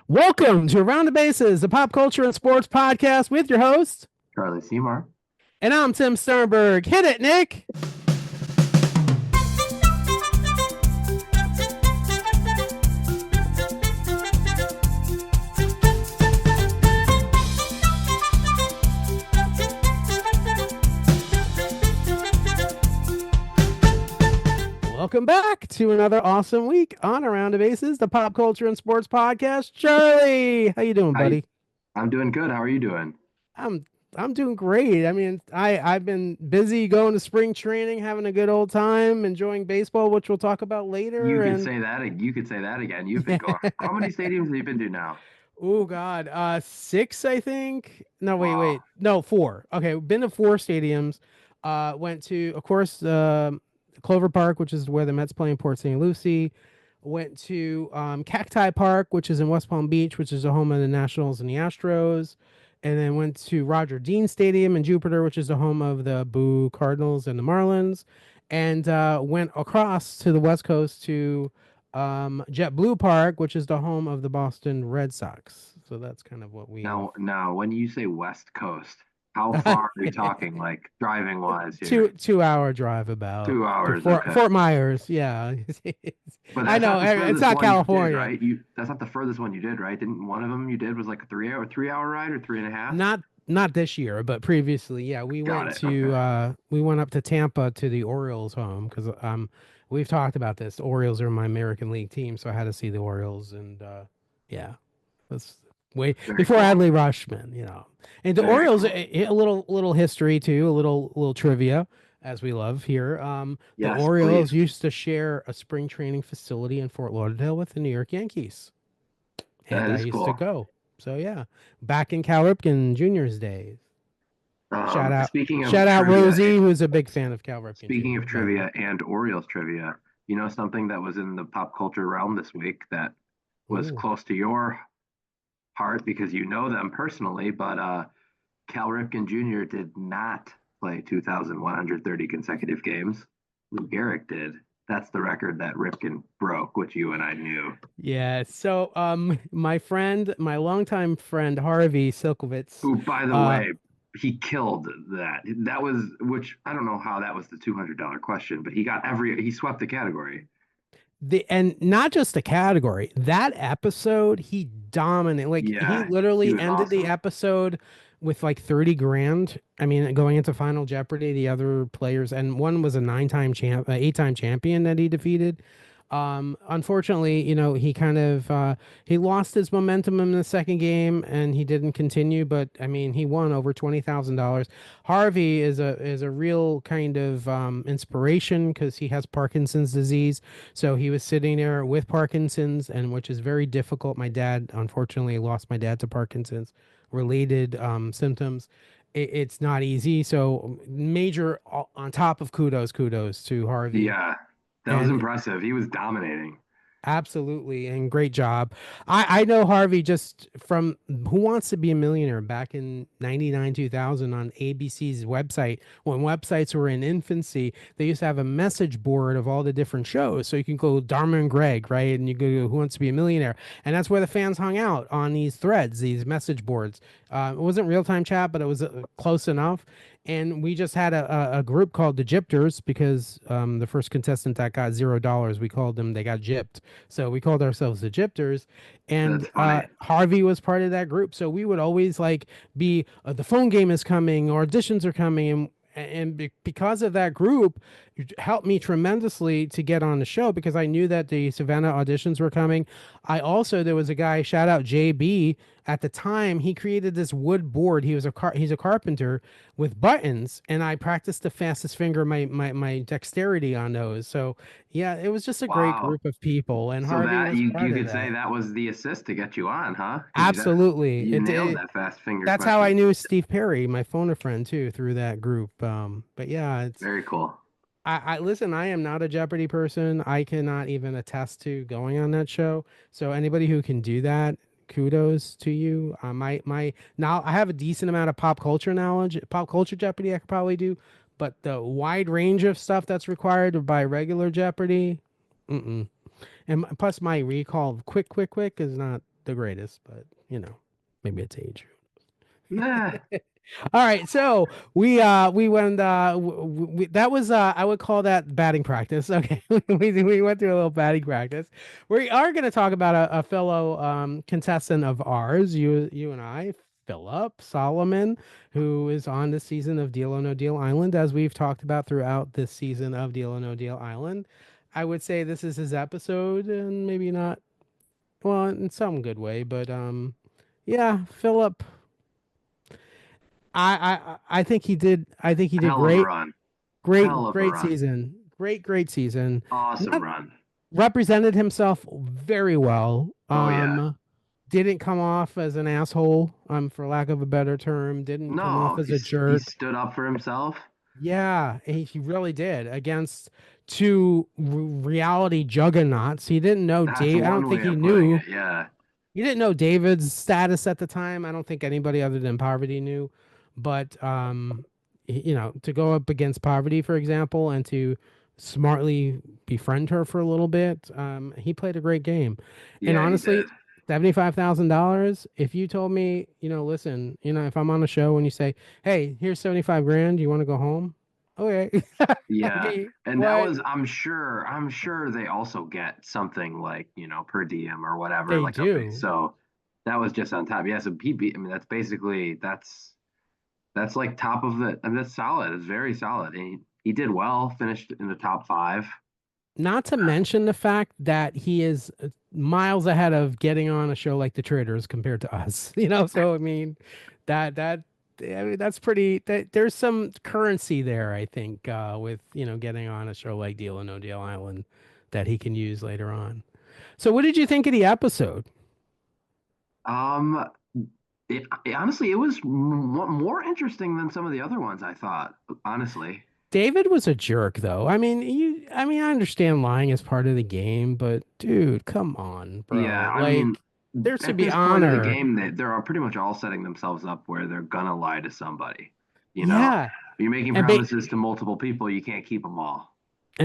Welcome to Around the Bases, the pop culture and sports podcast with your host, Charlie Seymour. and I'm Tim Sternberg. Hit it, Nick. Welcome back to another awesome week on Around the Bases, the pop culture and sports podcast. Charlie, how you doing, Hi, buddy? I'm doing good. How are you doing? I'm I'm doing great. I mean, I've been busy going to spring training, having a good old time, enjoying baseball, which we'll talk about later. You could And say that. You could say that again. You've been yeah. going. How many stadiums have you been to now? Oh God, six, I think. No, Wow. no, four. Okay, been to four stadiums. Went to, of course, Clover Park, which is where the Mets play in Port St. Lucie. Went to Cacti Park, which is in West Palm Beach, which is the home of the Nationals and the Astros. And then went to Roger Dean Stadium in Jupiter, which is the home of the Boo Cardinals and the Marlins. And went across to the West Coast to JetBlue Park, which is the home of the Boston Red Sox. So that's kind of what we Now, when you say West Coast, how far are we talking, like driving wise two here? 2 hour drive about 2 to hours. Fort Okay. Fort Myers. Yeah, But I that's know not the it's furthest not one you did, California. right? That's not the furthest one you did, right? Didn't one of them you did was like a 3 hour ride or three and a half? Not this year, but previously. Yeah, Got it. Okay. we went up to Tampa to the Orioles home because we've talked about this. The Orioles are my American League team, so I had to see the Orioles, and yeah, that's way Very before cool. Adley Rushman, you know. And the Very Orioles, cool. a little history too, a little trivia as we love here. The Yes, Orioles please. used to share a spring training facility in Fort Lauderdale with the New York Yankees, and That I is used to cool. go. So yeah, back in Cal Ripken Junior's days. Shout out, Speaking of shout out trivia, Rosie, who's a big fan of Cal Ripken speaking Jr. of But trivia and Orioles trivia, you know something that was in the pop culture realm this week that was ooh, close to your heart because you know them personally, but Cal Ripken Jr. did not play 2,130 consecutive games. Lou Gehrig did. That's the record that Ripken broke, which you and I knew. yeah. So my friend, my longtime friend Harvey Silkovitz, Who, by the uh, way, he killed that. That was, which I don't know how that was the $200 question, but he swept the category. and not just the category. That episode, he dominated. Like he Yeah, he literally was ended the awesome. episode with like 30 grand. I mean, going into Final Jeopardy, the other players, and one was a 8-time champion that he defeated. Unfortunately, he kind of he lost his momentum in the second game and he didn't continue, but I mean, he won over $20,000. Harvey is a real kind of inspiration because he has Parkinson's disease. So he was sitting there with Parkinson's, and which is very difficult. My dad, unfortunately, lost my dad to Parkinson's related symptoms. It's not easy. So major on top of kudos to Harvey. Yeah, that was And impressive. He was dominating. absolutely, and great job. I know Harvey just from Who Wants to Be a Millionaire back in 99 2000 on ABC's website. When websites were in infancy, they used to have a message board of all the different shows. So you can go Dharma and Greg, right? And you go Who Wants to Be a Millionaire. And that's where the fans hung out on these threads, these message boards. It wasn't real time chat, but it was close enough. And we just had a group called the Gypters because the first contestant that got $0, we called them, they got gypped. So we called ourselves the Gypters, That's and funny. Harvey was part of that group. So we would always like be the phone game is coming, or auditions are coming, and because of that group, it helped me tremendously to get on the show because I knew that the Savannah auditions were coming. I also there was a guy, shout out JB. At the time, he created this wood board. He's a carpenter with buttons, and I practiced the fastest finger, my dexterity on those. So yeah, it was just a great Wow. group of people, and So Harvey that was you part of could say that. that was the assist to get you on, huh? Because Absolutely. you nailed that fast finger That's how I question. knew Steve Perry, my phone a friend too, through that group. But yeah, Very cool. I listen, I am not a Jeopardy person. I cannot even attest to going on that show. So anybody who can do that, kudos to you. My now I have a decent amount of pop culture knowledge. Pop culture Jeopardy I could probably do, but the wide range of stuff that's required by regular Jeopardy, mm-mm. And plus my recall of quick is not. the greatest, but you know, maybe it's age. Nah, All right, so we went that was I would call that batting practice. Okay, we went through a little batting practice. We are going to talk about a fellow contestant of ours, you and I, Philip Solomon, who is on this season of Deal or No Deal Island, as we've talked about throughout this season of Deal or No Deal Island. I would say this is his episode, and maybe not well in some good way, but yeah, Philip. I think he did. I think he did hell of a great. run. Hell Great, of a great run. season. Great season. Awesome Not run. represented himself very well. Oh yeah. Didn't come off as an asshole, for lack of a better term. Didn't come off No, as a he jerk. stood up for himself. Yeah, he really did against two reality juggernauts. He didn't know That's Dave. I don't one think way he of putting knew. it. Yeah. You didn't know David's status at the time. I don't think anybody other than Poverty knew. But you know, to go up against Poverty, for example, and to smartly befriend her for a little bit, he played a great game. And Yeah, he did. honestly, $75,000. If you told me, you know, listen, you know, if I'm on a show and you say, "Hey, here's 75 grand. You want to go home?" Okay. Yeah. Okay. And that What was, I'm sure they also get something like, per diem or whatever, they like a base. do. So that was just on top. Yeah. So I mean, that's like top of it. And that's solid. It's very solid. And he did well, finished in the top five. Not to mention the fact that he is miles ahead of getting on a show like The Traders compared to us. You know, so I mean, that I mean, that's pretty. There's some currency there, I think, with getting on a show like Deal or No Deal Island that he can use later on. So, what did you think of the episode? Um, honestly, it was more interesting than some of the other ones, I thought, honestly. David was a jerk, though. I mean, I understand lying is part of the game, but dude, come on, Yeah, bro. I mean, Like, there should at be this point of the honor. game, they're all pretty much all setting themselves up where they're gonna lie to somebody. You know, Yeah. you're making And promises to multiple people, you can't keep them all.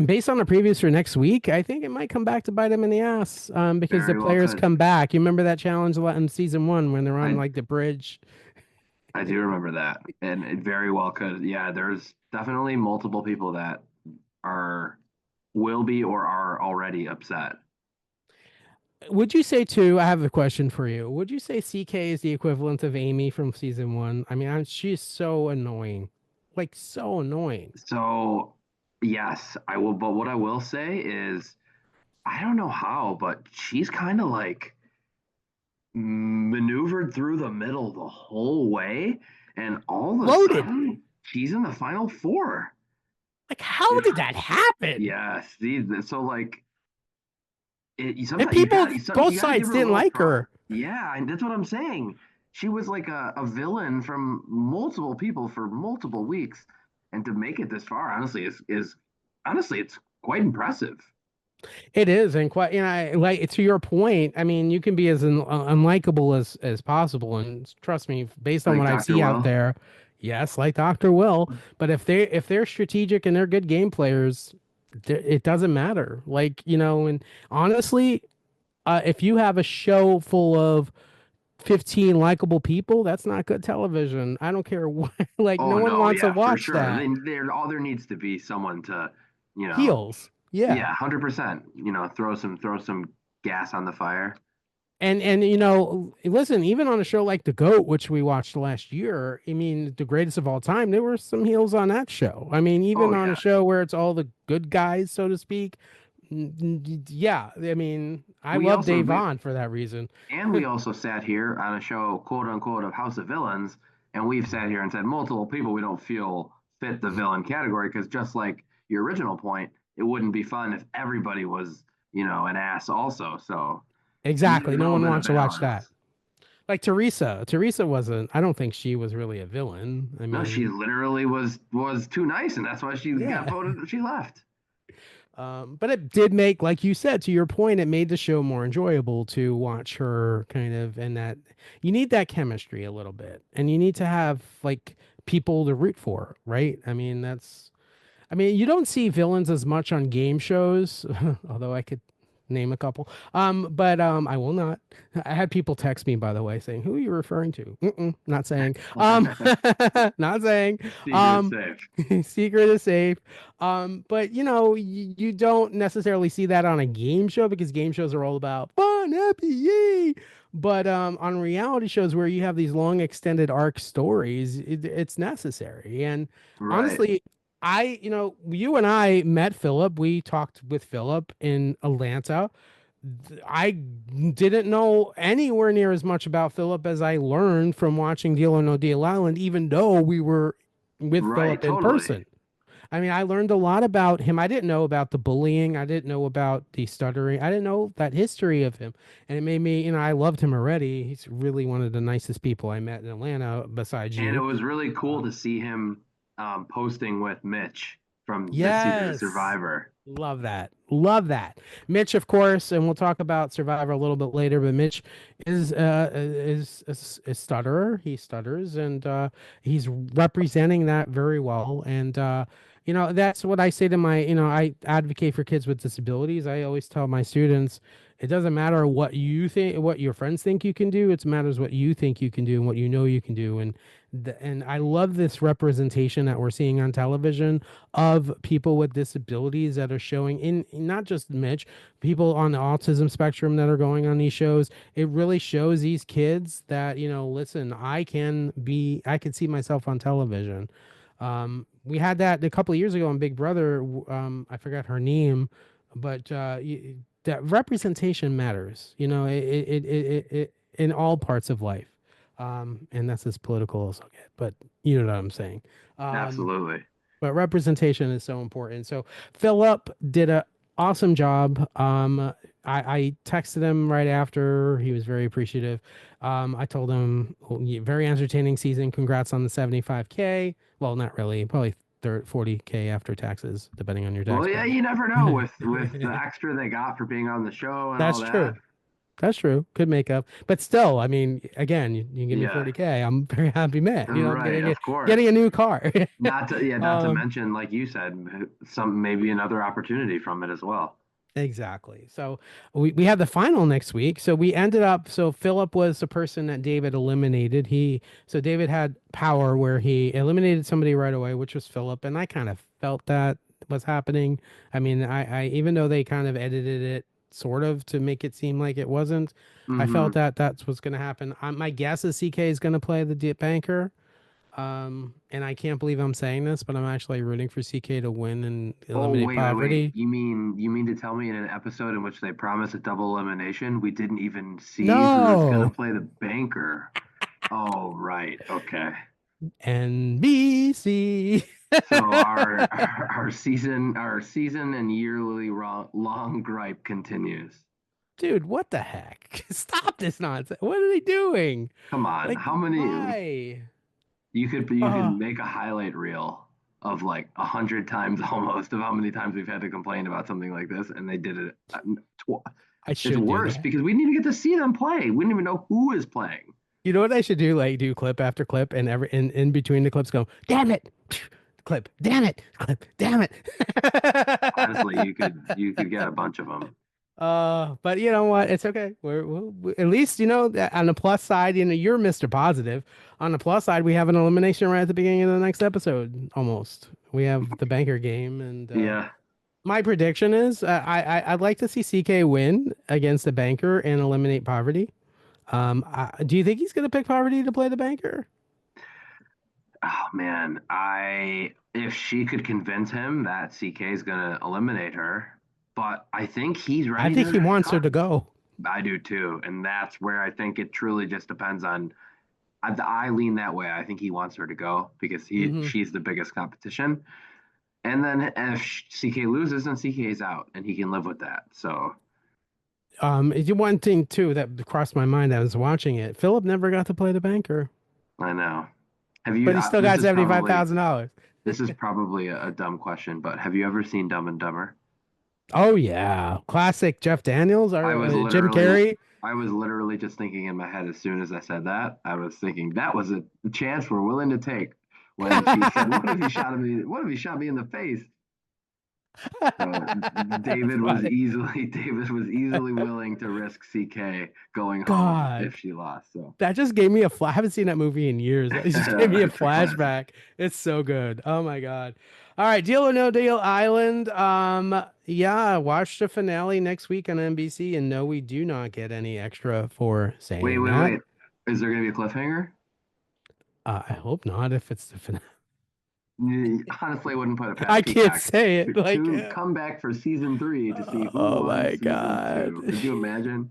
based on the previews for next week, I think it might come back to bite him in the ass. Because the Very well players could. come back. You remember that challenge in season one when they're on I like the bridge? I do remember that, and it very well could. Yeah, there's definitely multiple people that are will be or are already upset. Would you say too? I have a question for you. Would you say CK is the equivalent of Amy from season one? I mean, she's so annoying, like so annoying. So, yes, I will. But what I will say is, I don't know how, but she's kind of like maneuvered through the middle the whole way, and all of a Loaded. sudden she's in the final four. Like, how If did that happen? yes, so like And sometimes people, you both gotta give sides her a didn't little like props. her. Yeah, and that's what I'm saying. She was like a villain from multiple people for multiple weeks, and to make it this far, honestly, is honestly it's quite impressive. It is, and quite, like to your point. I mean, you can be as unlikable as possible, and trust me, based on Like what I Dr. see out Will. there, yes, like Doctor Will. But if they're strategic and they're good game players, it doesn't matter. Like and honestly, if you have a show full of 15 likable people, that's not good television. I don't care what. Like, no Oh one no, wants to yeah, for watch sure. that. Then there needs to be someone to, you know, Heels, yeah. yeah, 100%. Throw some gas on the fire. And listen, even on a show like The GOAT, which we watched last year, I mean, the greatest of all time, there were some heels on that show. I mean, Oh even on a yeah. show where it's all the good guys, so to speak. Yeah, I mean, I We love also Dave we, Vaughn for that reason. and we also sat here on a show, quote unquote, of House of Villains, and we've sat here and said multiple people we don't feel fit the villain category because just like your original point, it wouldn't be fun if everybody was, an ass also. So you need a Exactly. No little one bit of wants to watch that. balance. Like Teresa. Teresa wasn't, I don't think she was really a villain. I No, she mean, literally was too nice, and that's why she got yeah. voted. She left. But it did make, like you said, to your point, it made the show more enjoyable to watch her kind of, and that you need that chemistry a little bit, and you need to have like people to root for, right? I mean, you don't see villains as much on game shows, although I could name a couple. But I will not. I had people text me, by the way, saying, "Who are you referring to?" Not saying. Not saying. Secret Um, safe. secret is safe. But you don't necessarily see that on a game show because game shows are all about fun, happy, yay. But on reality shows where you have these long extended arc stories, it's necessary. And Right. honestly, you and I met Philip. We talked with Philip in Atlanta. I didn't know anywhere near as much about Philip as I learned from watching Deal or No Deal Island, even though we were with Right. Philip in Totally. person. I mean, I learned a lot about him. I didn't know about the bullying. I didn't know about the stuttering. I didn't know that history of him. And it made me, I loved him already. He's really one of the nicest people I met in Atlanta, besides And it you. was really cool to Um, see him posting with Mitch from this season of yes. Survivor. Love that. Love that. Mitch, of course, and we'll talk about Survivor a little bit later, but Mitch is a stutterer. He stutters and he's representing that very well. And that's what I say to my, I advocate for kids with disabilities. I always tell my students, it doesn't matter what you think, what your friends think you can do. It matters what you think you can do and what you know you can do. And I love this representation that we're seeing on television of people with disabilities that are showing in not just Mitch, people on the autism spectrum that are going on these shows. It really shows these kids that, listen, I can see myself on television. We had that a couple of years ago on Big Brother. I forgot her name, but that representation matters, in all parts of life. And that's as political as I'll get, but you know what I'm saying. Um, Absolutely. but representation is so important. So Philip did a awesome job. I texted him right after. He was very appreciative. I told him, "Oh, very entertaining season. Congrats on the 75K. Well, not really, probably 40K after taxes, depending on your Well, tax yeah, bracket." you never know with the extra they got for being on the show and all That's that. true. That's true. Could make up, but still, I mean, again, you give me Yeah. 40K. I'm a very happy man. I'm Right, getting of course. a new car. Not to um, mention, like you said, some maybe another opportunity from it as well. Exactly. So we have the final next week. So we ended up, so Philip was the person that David eliminated. So David had power where he eliminated somebody right away, which was Philip. And I kind of felt that was happening. I mean, I even though they kind of edited it sort of to make it seem like it wasn't, I felt Hmm. that that's what's going to happen. My guess is CK is going to play the banker. And I can't believe I'm saying this, but I'm actually rooting for CK to win and Oh, eliminate wait. poverty. You mean to tell me in an episode in which they promised a double elimination, we didn't even see who was going to No. play the banker? Oh, right. Okay. NBC. So our season and yearly long gripe continues. Dude, what the heck? Stop this nonsense. What are they doing? Come on, Like, how many why? you could Uh, make a highlight reel of like 100 times almost of how many times we've had to complain about something like this, and they did it. I It's should do worse that. because we didn't even get to see them play. We didn't even know who is playing. You know what I should do? Like, do clip after clip, and in between the clips, go, damn it, clip, damn it, clip, damn it. Honestly, you could get a bunch of them. But you know what? It's okay. At least that on the plus side, you're Mr. Positive. On the plus side, we have an elimination right at the beginning of the next episode. Almost. We have the banker game, and Yeah. my prediction is I'd like to see CK win against the banker and eliminate poverty. Do you think he's gonna pick poverty to play the banker? Oh man, I if she could convince him that CK is gonna eliminate her, but I think he's I ready think he to wants her cut. to go. I do too, and that's where I think it truly just depends on. I lean that way. I think he wants her to go because Hmm. she's the biggest competition. And then if CK loses, then CK is out, and he can live with that. So One thing too that crossed my mind as I was watching it. Philip never got to play the banker, I know. Have you? but he still This got is probably $75,000. a dumb question, but have you ever seen Dumb and Dumber? Oh yeah, classic Jeff Daniels I or was Jim literally Carrey. I was literally just thinking in my head as soon as I said that. I was thinking that was a chance we're willing to take when she said, "What if he shot me? What if he shot me in the face?" So That's funny. David was easily willing to risk CK going home God, if she lost. So that just gave me a I haven't seen that movie in years. That just gave me a it's a classic. flashback. It's so good. Oh my God. All right, Deal or No Deal Island. Yeah, watch the finale next week on NBC, and no, we do not get any extra for Wait, saying wait, that. wait. Is there going to be a cliffhanger? I hope not if it's the finale. Honestly, I wouldn't put it I past can't Peacock say it. Like, to come back for season three to see who oh won my season God. two. Could you imagine?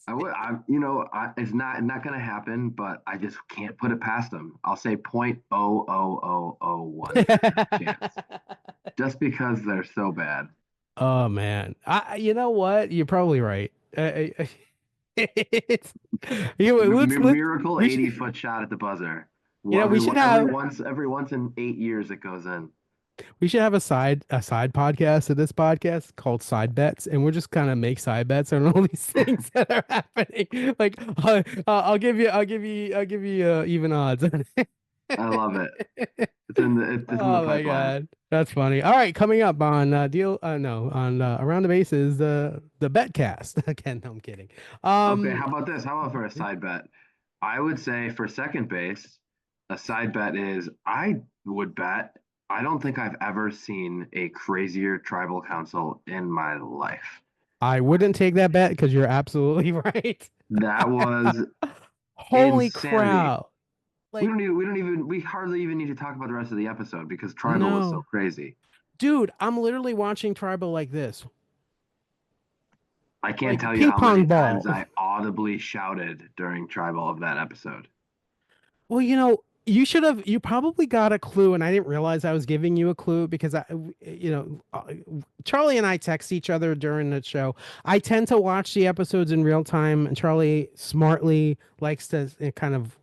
I would, it's not going to happen, but I just can't put it past them. I'll say 0.00001% chance, just because they're so bad. Oh man, you know what? You're probably right. It's, let's Miracle we 80 should foot shot at the buzzer. you Well, know every once in 8 years it goes in. we should have a side podcast of this podcast called Side Bets, and we'll just kind of make side bets on all these things that are happening. Like, I'll give you even odds. I love it. It's in the Oh my pipeline. God. That's funny. All right, coming up on deal no, on Around the Bases, the bet cast. Again, no, I'm kidding. Okay, Um how about this? How about for a side bet? I would say for second base, a side bet is I would bet I don't think I've ever seen a crazier tribal council in my life. I wouldn't take that bet because you're absolutely right. That was Holy insanity. crap. Like, We hardly even need to talk about the rest of the episode because tribal was so no. crazy. Dude, I'm literally watching Tribal like this. I can't Like tell you ping how many pong times ball. I audibly shouted during tribal of that episode. Well, you probably got a clue, and I didn't realize I was giving you a clue because Charlie and I text each other during the show. I tend to watch the episodes in real time, and Charlie smartly likes to kind of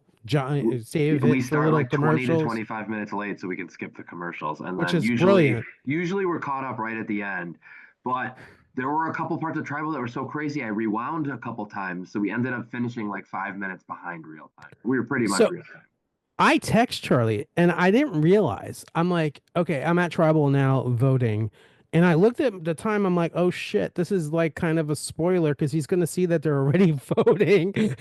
save We it for start little like 20 to commercials, 25 minutes late so we can skip the commercials, and which then is usually brilliant. usually we're caught up right at the end. But there were a couple parts of tribal that were so crazy I rewound a couple times, so we ended up finishing like 5 minutes behind real time. We were pretty much So real time. I text Charlie and I didn't realize. I'm like, okay, I'm at tribal now voting. And I looked at the time, I'm like, oh shit, this is like kind of a spoiler because he's gonna see that they're already voting.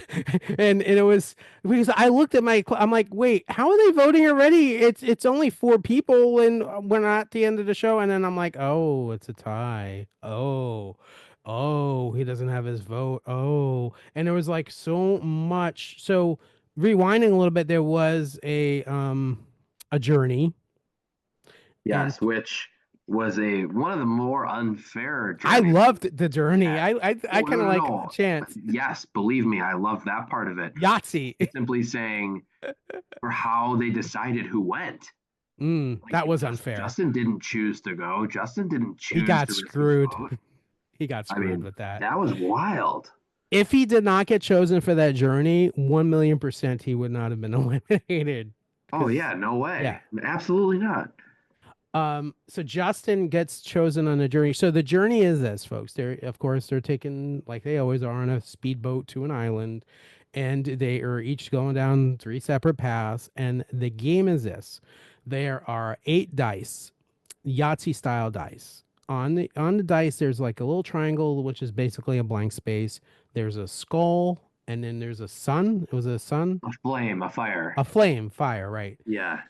And it was because I looked at I'm like, wait, how are they voting already? It's only four people and we're not at the end of the show. And then I'm like, oh, it's a tie. Oh, he doesn't have his vote. Oh, and there was like so much. So rewinding a little bit, there was a journey, and Yes, which was a one of the more unfair I journeys loved the journey. had. I Oh kind no of no like no! Chance Yes, believe me, I love that part of it. Yahtzee. Simply saying for how they decided who went. Like That was unfair. Justin didn't choose to go. Justin didn't He choose got to risk his screwed. vote. He got I screwed mean, with that. that was wild. If he did not get chosen for that journey, 1,000,000% he would not have been eliminated. Oh Because yeah, no yeah. way. Absolutely not. So Justin gets chosen on the journey. So the journey is this, folks. Of course, they're taking, like they always are, on a speedboat to an island, and they are each going down three separate paths. And the game is this: there are eight dice, Yahtzee style dice. On the dice, there's like a little triangle, which is basically a blank space. There's a skull, and then there's a sun. It was a sun, A flame, a fire. a flame, fire, right? Yeah.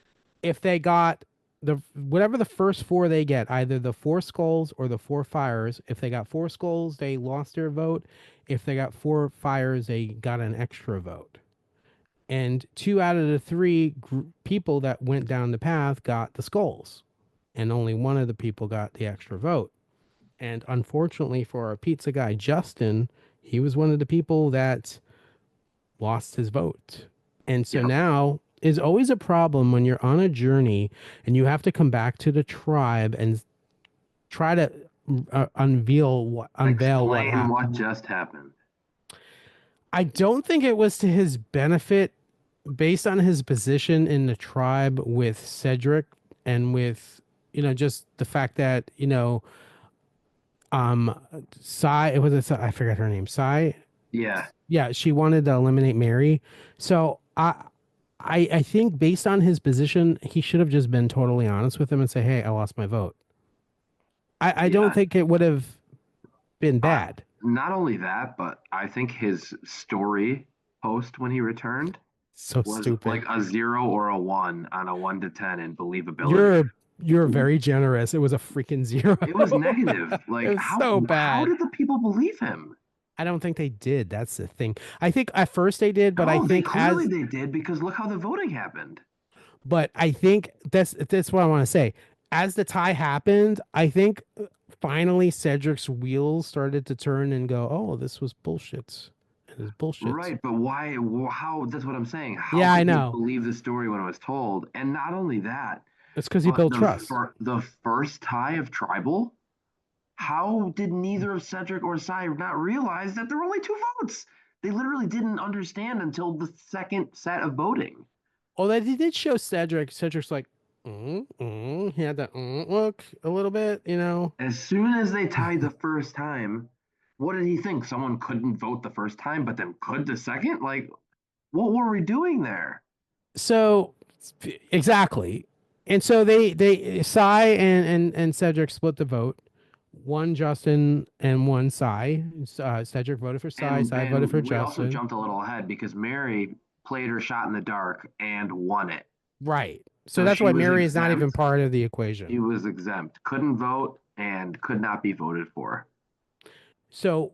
If they got the whatever the first four they get, either the four skulls or the four fires. If they got four skulls, they lost their vote. If they got four fires, they got an extra vote. And two out of the three people that went down the path got the skulls, and only one of the people got the extra vote. And unfortunately for our pizza guy Justin, he was one of the people that lost his vote. And so Yep. now is always a problem when you're on a journey and you have to come back to the tribe and try to unveil what Explain what happened. just happened. I don't think it was to his benefit based on his position in the tribe with Cedric and with just the fact that um Sai it was I forgot her name. Sai, Yeah. yeah, she wanted to eliminate Mary. So I think based on his position, he should have just been totally honest with him and say, "Hey, I lost my vote." I don't Yeah. think it would have been I, bad. Not only that, but I think his story post when he returned So was like stupid. a 0 or a 1 on a 1 to 10 in believability. You're you're very generous. It was a freaking zero. It was negative. It Like was so how bad. did the people believe him? I don't think they did. That's the thing. I think at first they did, but I No, they think clearly as they did because look how the voting happened. but I think that's what I want to say. As the tie happened, I think finally Cedric's wheels started to turn and go, "Oh, this was bullshit. It is bullshit." Right, but why? How? That's what I'm saying. How Yeah, I could he know. believe the story when it was told? And not only that, It's because he but built trust. the first tie of tribal. How did neither of Cedric or Cy not realize that there were only two votes? They literally didn't understand until the second set of voting. Oh, that he did show Cedric. Cedric's like, He had that look a little bit, you know. As soon as they tied the first time, what did he think? Someone couldn't vote the first time, but then could the second? Like, what were we doing there? So exactly, and so they Cy and Cedric split the vote. One Justin and one Cy. Cedric voted for Cy. Cy voted for And we also Justin. jumped a little ahead because Mary played her shot in the dark and won it. Right. So So that's she why was Mary is not even exempt. part of the She equation. was exempt, couldn't vote, and could not be voted for. So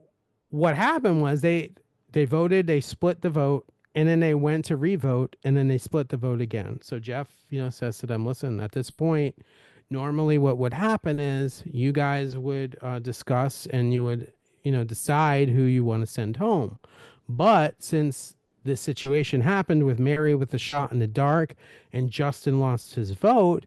what happened was they voted, they split the vote, and then they went to revote, and then they split the vote again. So Jeff, says to them, "Listen, at this point, normally what would happen is you guys would discuss and you would, decide who you want to send home. But since this situation happened with Mary with the shot in the dark, and Justin lost his vote."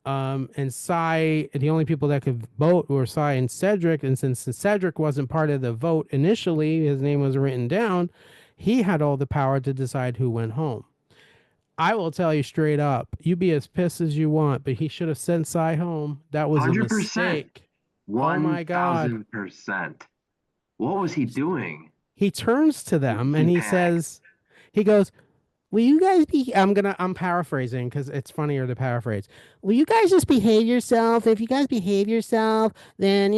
And Cy, the only people that could vote were Cy and Cedric. And since Cedric wasn't part of the vote initially, his name was written down, he had all the power to decide who went home. I will tell you straight up, you be as pissed as you want, but he should have sent Cy home. That was a 100%. mistake. Oh my God. 1000%. What was he doing? He turns to them He and panicked. he goes, "Will you guys be?" I'm paraphrasing because it's funnier to paraphrase. "Will you guys just behave yourself? If you guys behave yourself, then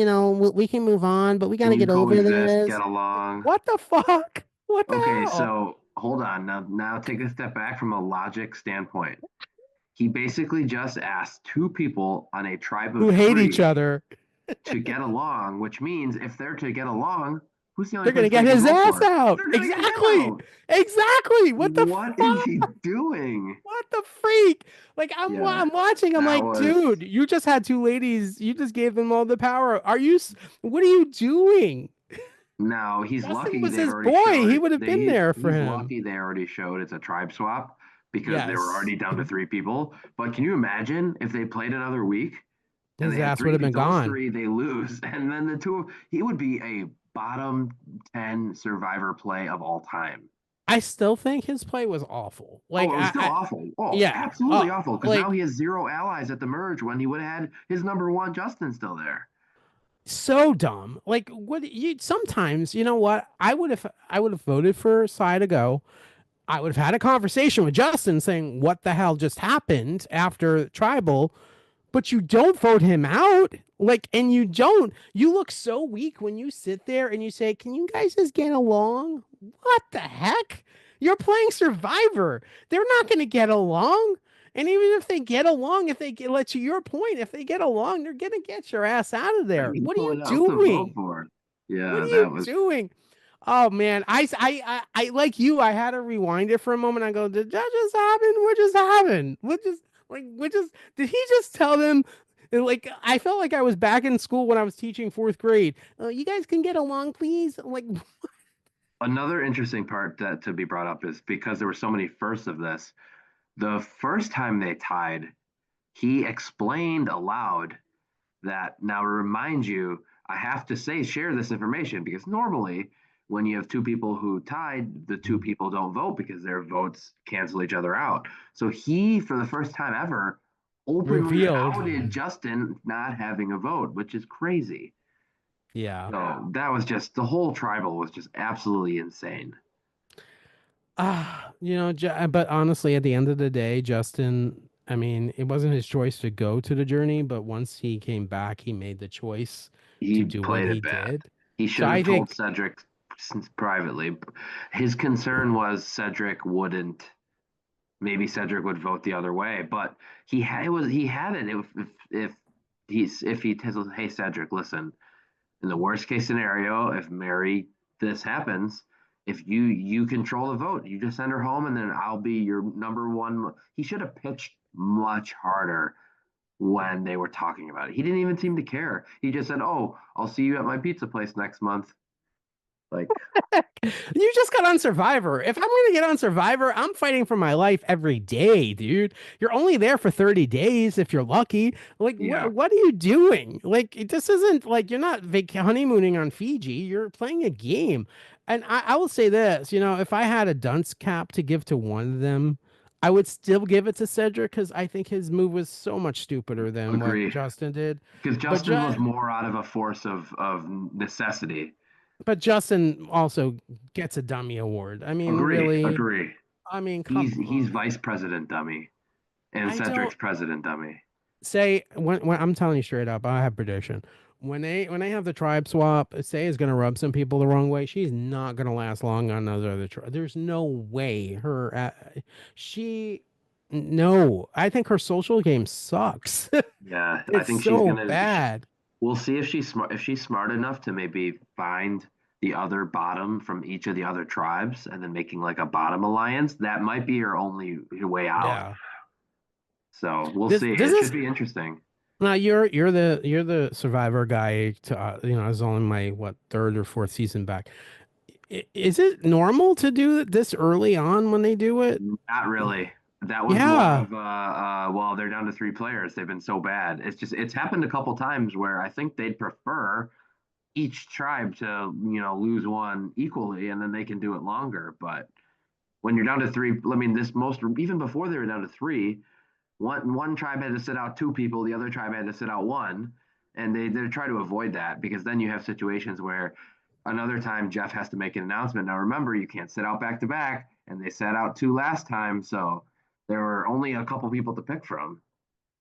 we can move on. But we got Can to you get over coexist, this." get along? What the fuck? What the Okay, hell? so hold on. Now take a step back from a logic standpoint. He basically just asked two people on a tribe Who of hate each three other? to get along, which means if they're to get along, who's the only They're gonna person they get can his vote ass for? out. They're gonna get him Exactly. out. Exactly. What the What is fuck? he doing? What the freak? Like Yeah, I'm watching. I'm that like, was dude, you just had two ladies. You just gave them all the power. What are you doing? No, he's Justin lucky was they his already boy. showed He it. would have been there for He's him. lucky they already showed it's a tribe swap because they were Yes. already down to three people. But can you imagine if they played another week and His they had ass would three, have been those gone. three they lose, and then the two, he would be a bottom 10 survivor play of all time. I still think his play was awful. Oh, Like it was still awful. Oh, yeah. absolutely awful. Because now Like he has zero allies at the merge when he would have had his number one Justin still there. so dumb. Like what you sometimes, you know what? I would have voted for Cy to go. I would have had a conversation with Justin saying what the hell just happened after tribal, but you don't vote him out. Like, and you look so weak when you sit there and you say, "Can you guys just get along?" What the heck? You're playing Survivor. They're not going to get along. And even if they get along, if they get, let you your point, if they get along, they're going to get your ass out of I there. mean, What are you what else to vote doing? for? What Yeah, are that you was doing? Oh man, I like you. I had to rewind it for a moment. I go, did that just happen? What just happened? What just did he just tell them? Like I felt like I was back in school when I was teaching fourth grade. You guys can get along, please. I'm like, another interesting part that to be brought up is because there were so many firsts of this. The first time they tied, he explained aloud that now remind you, I have to say, share this information because normally when you have two people who tied, the two people don't vote because their votes cancel each other out. So he, for the first time ever, openly revealed. outed Justin not having a vote, which is crazy. Yeah. So that was just the whole tribal was just absolutely insane. But honestly, at the end of the day, Justin, I mean, it wasn't his choice to go to the journey, but once he came back, he made the choice to He do what played he it bad. did. He So should have I told think, Cedric privately. His concern was Cedric wouldn't. Maybe Cedric would vote the other way, but he had it. If he tells, hey Cedric, listen, in the worst case scenario, if Mary this happens, if you control the vote, you just send her home, and then I'll be your number one. He should have pitched much harder when they were talking about it. He didn't even seem to care. He just said, "Oh, I'll see you at my pizza place next month." Like, you just got on Survivor. If I'm gonna get on Survivor, I'm fighting for my life every day, dude. You're only there for 30 days if you're lucky. Like, yeah, what are you doing? Like, this isn't like you're not honeymooning on Fiji. You're playing a game. And I will say this, if I had a dunce cap to give to one of them, I would still give it to Cedric because I think his move was so much stupider than what agree. Justin did. Because But Justin was Ju- more out of a force of necessity. but Justin also gets a dummy award. I mean, Agree, really. agree. I mean, come He's on. vice president dummy, and I Cedric's don't president dummy. say when I'm telling you straight up, I have prediction. When they have the tribe swap, say is gonna rub some people the wrong way. She's not gonna last long on those other tribes. There's no way she no. I think her social game sucks. Yeah, I It's think she's so gonna. bad. We'll see if she's smart. If she's smart enough to maybe find the other bottom from each of the other tribes, and then making like a bottom alliance. That might be her only way out. Yeah. So we'll This see. this It should is be interesting. now you're the survivor guy to I was only my what third or fourth season back. Is it normal to do it this early on when they do it? Not really. That was more Yeah. of well, they're down to three players. They've been so bad. It's happened a couple times where I think they'd prefer each tribe to, lose one equally, and then they can do it longer. But when you're down to three, I mean, this most even before they were down to three, one tribe had to sit out two people, the other tribe had to sit out one, and they try to avoid that because then you have situations where another time Jeff has to make an announcement. Now remember, you can't sit out back to back, and they sat out two last time, so there were only a couple people to pick from.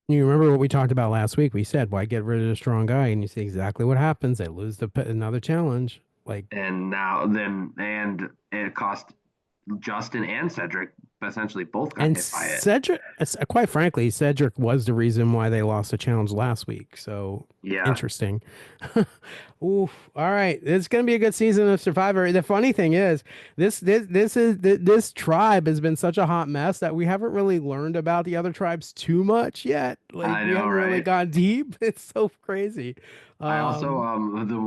You remember what we talked about last week? We said, why get rid of the strong guy? And you see exactly what happens. They lose another challenge. Like, And now then, and it cost Justin and Cedric essentially both got and hit by it. quite frankly, Cedric was the reason why they lost the challenge last week. So Yeah, interesting. Oof. All right. It's going to be a good season of Survivor. The funny thing is, this tribe has been such a hot mess that we haven't really learned about the other tribes too much yet. Like I we know, haven't really right? gone deep. It's so crazy. I also Um, the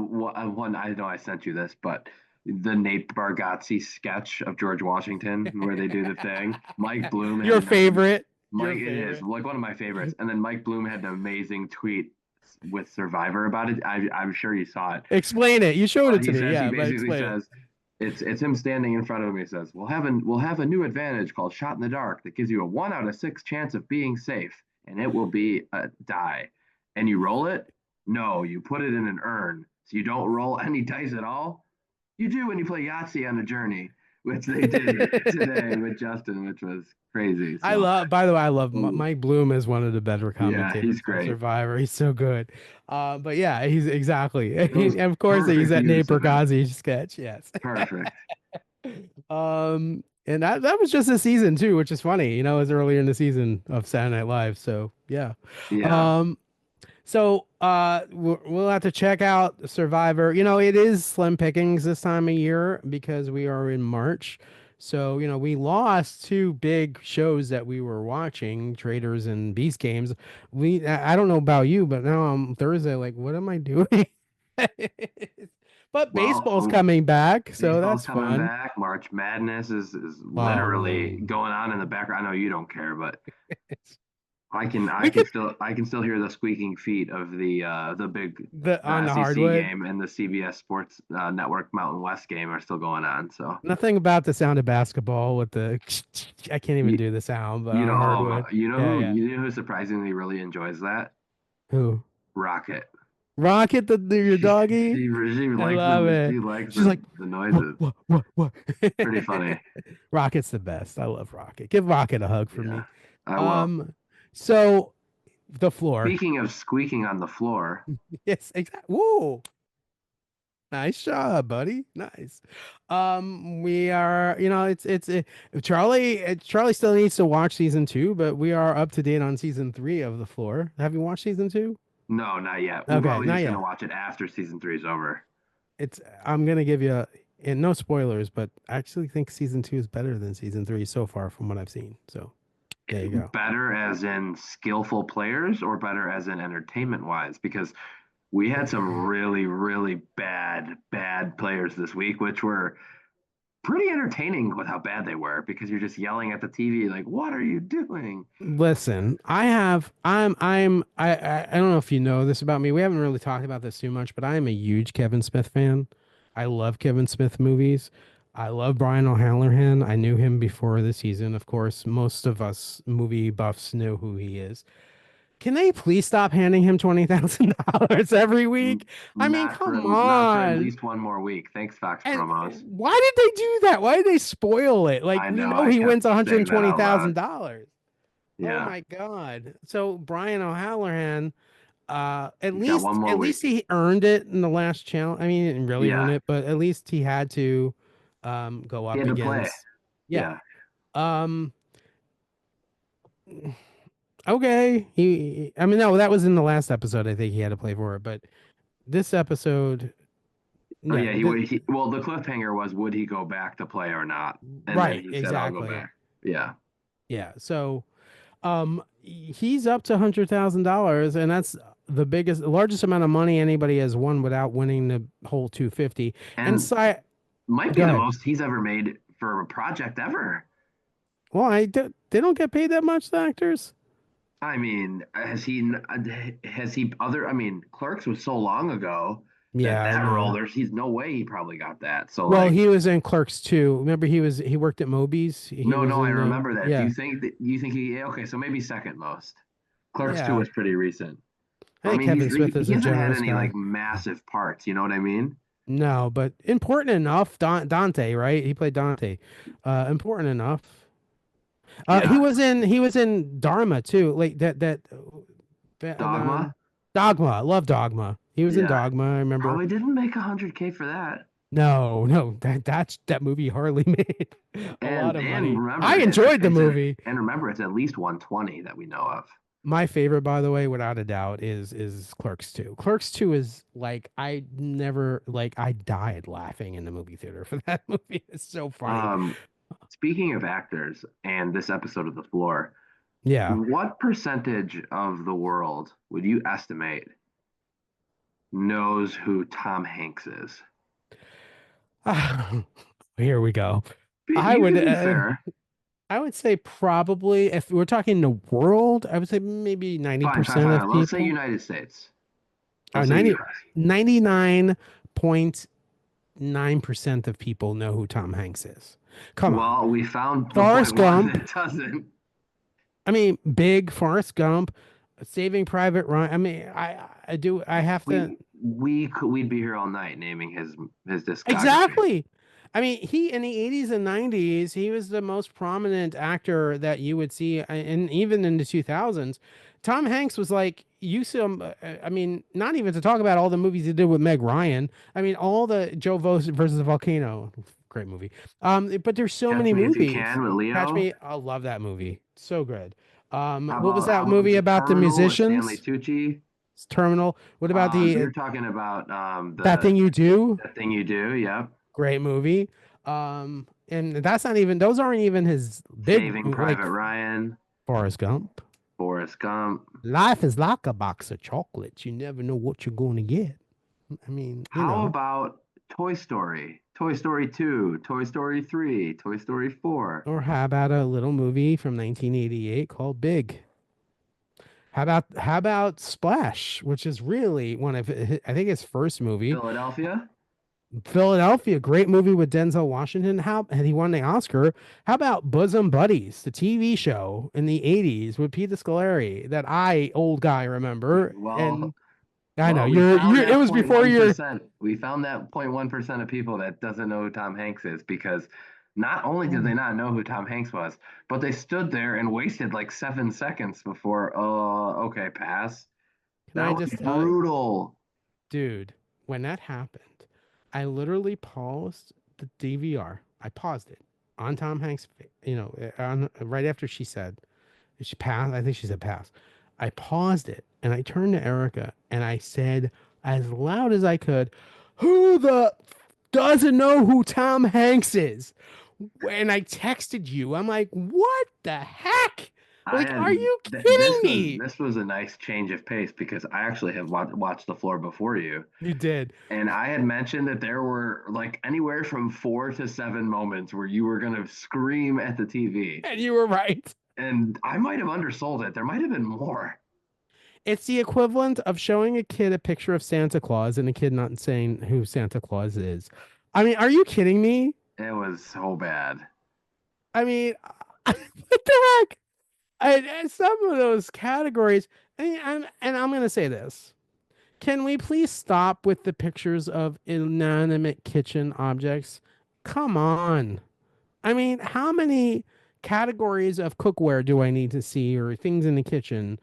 one I know I sent you this, but the Nate Bargatze sketch of George Washington where they do the thing. Mike Bloom had your an favorite. Mike Your it is favorite. like one of my favorites, and then Mike Bloom had an amazing tweet with Survivor about it. I'm sure you saw it. Explain it. You showed it to me. He Yeah, but basically explain it. says it's him standing in front of him. He says, we'll have a new advantage called shot in the dark that gives you a 1 out of 6 chance of being safe, and it will be a die. And you roll it? No, you put it in an urn. So you don't roll any dice at all. You do when you play Yahtzee on a journey, which they did today with Justin, which was crazy. So By the way, I love um, Mike Bloom is one of the better yeah, he's commentators on great. Survivor. He's so good. But yeah, he's exactly. It was And of course, they use perfect that Nate use of it. Bargatze sketch. Yes. Perfect. And that was just a season too, which is funny. It was earlier in the season of Saturday Night Live. So yeah. Yeah. Um, So we'll have to check out Survivor. It is slim pickings this time of year because we are in March. So, we lost two big shows that we were watching, Traders and Beast Games. I don't know about you, but now I'm Thursday, like, what am I doing? But baseball's Well, coming back, so baseball's that's coming fun. back. March Madness is literally Um, going on in the background. I know you don't care, but I can I we can could still hear the squeaking feet of the big on the SEC hardwood. game and the CBS Sports Network Mountain West game are still going on. So Nothing about the sound of basketball with the I can't even you do the sound, but you on know hardwood. you know Yeah, who yeah. surprisingly really enjoys that? Who? Rocket. Rocket, your She doggy. she I likes love it. she likes She's like, the what, noises. what? Pretty funny. Rocket's the best. I love Rocket. Give Rocket a hug for Yeah, me. I will. Um, so the floor. Speaking of squeaking on the floor, Yes, exactly. Woo. Nice job, buddy. Nice. We are, Charlie still needs to watch season 2, but we are up to date on season 3 of The Floor. Have you watched season 2? no, not yet. We're Okay, probably not just gonna yet. watch it after season three is over. I'm gonna give you and no spoilers, but I actually think season 2 is better than season 3 so far from what I've seen. So there you go. Better as in skillful players or better as in entertainment wise? Because we had some really, really bad players this week, which were pretty entertaining with how bad they were because you're just yelling at the TV like, "What are you doing?" Listen, I don't know if you know this about me. We haven't really talked about this too much, but I am a huge Kevin Smith fan. I love Kevin Smith movies. I love Brian O'Halloran. I knew him before the season. Of course, most of us movie buffs know who he is. Can they please stop handing him $20,000 every week? I mean, come Not for at on. least one more week. Thanks, Fox And Promos. why did they do that? Why did they spoil it? Like I we know know I he kept wins one hundred saying that twenty out loud. thousand dollars. Oh Yeah, my God. So Brian O'Halloran, he's got one more at least week. he earned it in the last challenge. I mean, he didn't really earn Yeah, it, but at least he had to go he up had to play. against. Yeah. Yeah, Um okay. I mean, no, that was in the last episode. I think he had to play for it, but this episode, oh yeah, yeah, well, the cliffhanger was would he go back to play or not? And then right, he said, I'll go exactly. back. Yeah. Yeah. So he's up to $100,000, and that's the largest amount of money anybody has won without winning the whole 250. And And si might be Go the ahead. most he's ever made for a project ever. Well, they don't get paid that much, the actors. I mean, has he other, I mean, Clerks was so long ago that Yeah, I role, know. he's no way he probably got that. So Well, like, he was in Clerks too. Remember, he worked at Moby's. He no, was no, I in the remember that. yeah, Do you think he, yeah, okay, so maybe second most. Clerks 2 yeah. was pretty recent. I I think mean, Kevin Smith is he a hasn't had generous any like guy. massive parts, you know what I mean? No, but important enough. Dante, right? He played Dante. Important enough. Yeah. He was in Dharma too. Like Dogma? Dogma. I love Dogma. He was in Yeah. Dogma. I remember. Probably didn't make 100K for that. No, that movie hardly made a lot of And money. remember, I enjoyed the it's movie. it's at least 120 that we know of. My favorite, by the way, without a doubt, is Clerks 2. Clerks 2 is like I died laughing in the movie theater for that movie. It's so funny. Um, Speaking of actors and this episode of The Floor, Yeah. what percentage of the world would you estimate knows who Tom Hanks is? Here we go. I You would can be fair. I would say probably if we're talking the world, I would say maybe Fine, fine, 90% of fine. Let's say people. United States. Oh, Let's say 99.9% of people know who Tom Hanks is. Come on. Well, we found the Forrest point one Gump. that doesn't. I mean, big Forrest Gump, Saving Private Ryan. I mean, I have to We'd be here all night naming his discography. exactly. I mean, he in the 80s and 90s, he was the most prominent actor that you would see, and even in the 2000s. Tom Hanks was like, you see him, I mean, not even to talk about all the movies he did with Meg Ryan. I mean, all the versus the Volcano, great movie. But there's so Catch many Me If You movies. Can with Catch Leo. Me, I love that movie. So good. What was How that about movie The about the Terminal with Stanley musicians? Tucci? Terminal. What about the You're talking about That Thing You Do? that thing you do. Yep. Great movie. And that's not even those aren't even his big Saving like Private Ryan, Forrest Gump. Forrest Gump. Life is like a box of chocolates. You never know what you're going to get. I mean, How about Toy Story? Toy Story 2, Toy Story 3, Toy Story 4. or how about a little movie from 1988 called Big? How about Splash, which is really I think his first movie. Philadelphia? Philadelphia, great movie with Denzel Washington. And he won the Oscar. How about Bosom Buddies, the TV show in the 80s with Peter Scolari that old guy, remember? Well, And I know Well, we you're found it that was before your 0.1%. We found that 0.1% of people that doesn't know who Tom Hanks is because not only did they not know who Tom Hanks was, but they stood there and wasted like 7 seconds before, okay, pass. Can That I was just tell you, brutal. dude, when that happened, I literally paused the DVR. I paused it on Tom Hanks, right after she said she passed. I think she said pass. I paused it and I turned to Erica and I said as loud as I could, "Who the doesn't know who Tom Hanks is?" And I texted you. I'm like, "What the heck? I Like, are had you kidding me?" this was a nice change of pace because I actually have watched the floor before you. You did, And I had mentioned that there were like anywhere from 4 to 7 moments where you were going to scream at the TV. and you were right. And I might have undersold it. There might have been more. It's the equivalent of showing a kid a picture of Santa Claus and a kid not saying who Santa Claus is. I mean, are you kidding me? It was so bad. I mean, what the heck? And some of those categories, and I'm going to say this. Can we please stop with the pictures of inanimate kitchen objects? Come on. I mean, how many categories of cookware do I need to see or things in the kitchen?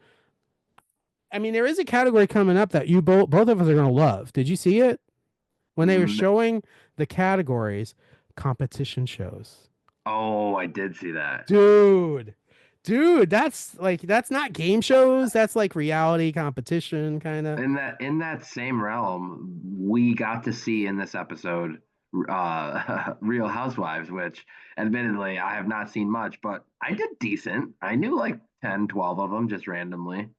I mean, there is a category coming up that you both of us are going to love. Did you see it? When they were Mm, showing the categories, competition shows. oh, I did see that. Dude. Dude, that's not game shows. That's like reality competition kind of. In that same realm, we got to see in this episode Real Housewives, which admittedly I have not seen much, but I did decent. I knew like 10, 12 of them just randomly.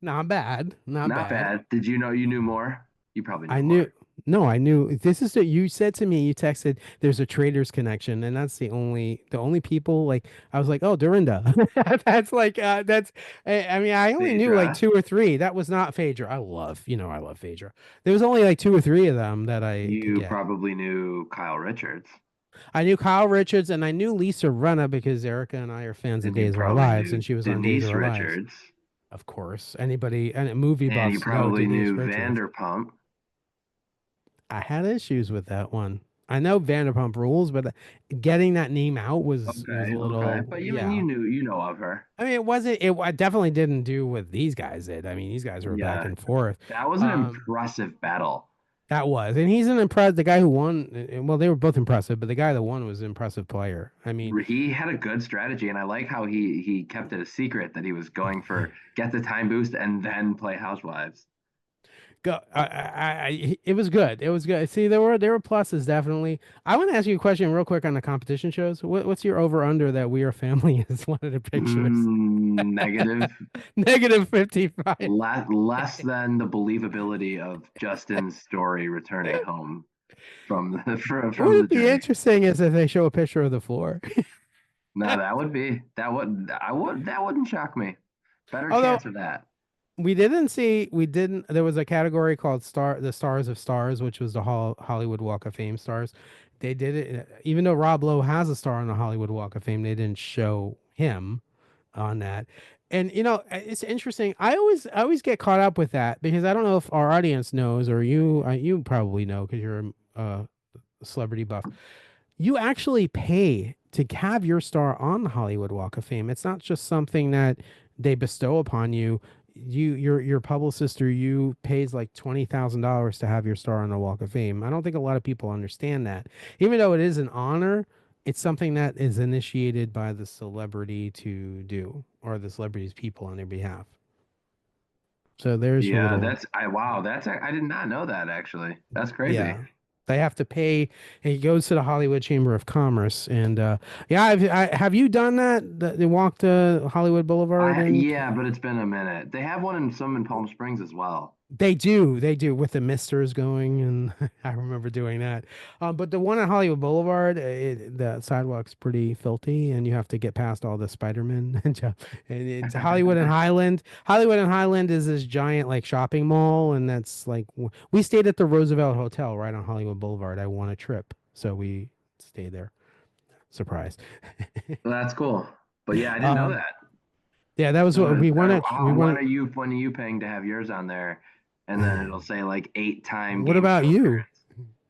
Not bad. Not Not bad. bad. Did you know you knew more? You probably knew I knew more. no, I knew this is what you said to me. You texted there's a traders connection, and that's the only people like I was like, oh, Dorinda. That's like that's I mean, I only knew like Phaedra, two or three. That was not Phaedra. I love Phaedra. There was only like two or three of them that I could you get. probably knew Kyle Richards, I knew Kyle Richards and I knew Lisa Renna because Erica and I are fans of and you Days of Our probably Lives, knew and she was on Days of Denise Our Lives. Richards, Of course. Anybody and movie and you buffs know probably Denise knew Richards. Vanderpump. I had issues with that one. I know Vanderpump Rules, but getting that name out was Okay, a okay, little but you yeah. knew of her. I mean, it wasn't. It definitely didn't do what these guys did. I mean, these guys were back Yeah, and forth. that was an Um, impressive battle. that was, and he's an impressed. The guy who won, well, they were both impressive, but the guy that won was an impressive player. I mean, He had a good strategy, and I like how he kept it a secret that he was going for get the time boost and then play Housewives. go. It was good. It was good. See, there were pluses definitely. I want to ask you a question real quick on the competition shows. What's your over under that We Are Family is one of the pictures? Negative, Negative 55. less than the believability of Justin's story returning home from Would from the it be journey. interesting is if they show a picture of the floor? No, that wouldn't shock me. Better Although chance of that. we didn't, there was a category called the Stars of Stars, which was the Hollywood Walk of Fame stars. They did it, even though Rob Lowe has a star on the Hollywood Walk of Fame, they didn't show him on that. And it's interesting. I always get caught up with that because I don't know if our audience knows or you probably know because you're a celebrity buff. You actually pay to have your star on the Hollywood Walk of Fame. It's not just something that they bestow upon you. Your publicist or you pays like $20,000 to have your star on the Walk of Fame. I don't think a lot of people understand that. Even though it is an honor, it's something that is initiated by the celebrity to do or the celebrity's people on their behalf. So there's your Yeah, little I did not know that actually. That's crazy. yeah. They have to pay. And he goes to the Hollywood Chamber of Commerce, and yeah, have you done that? They walk to Hollywood Boulevard, and Yeah, but it's been a minute. They have one in some in Palm Springs as well. they do with the misters going, and I remember doing that. But the one on Hollywood Boulevard, the sidewalk's pretty filthy, and you have to get past all the Spider-Man and it's Hollywood and Highland. Hollywood and Highland is this giant like shopping mall, and that's like we stayed at the Roosevelt Hotel right on Hollywood Boulevard. I won a trip, so we stayed there. Surprise. Well, that's cool. But yeah, I didn't know um, that. yeah, that was So what we wanted. We wanted. when are you paying to have yours on there? and then it'll say like 8-time What game about show you? appearance.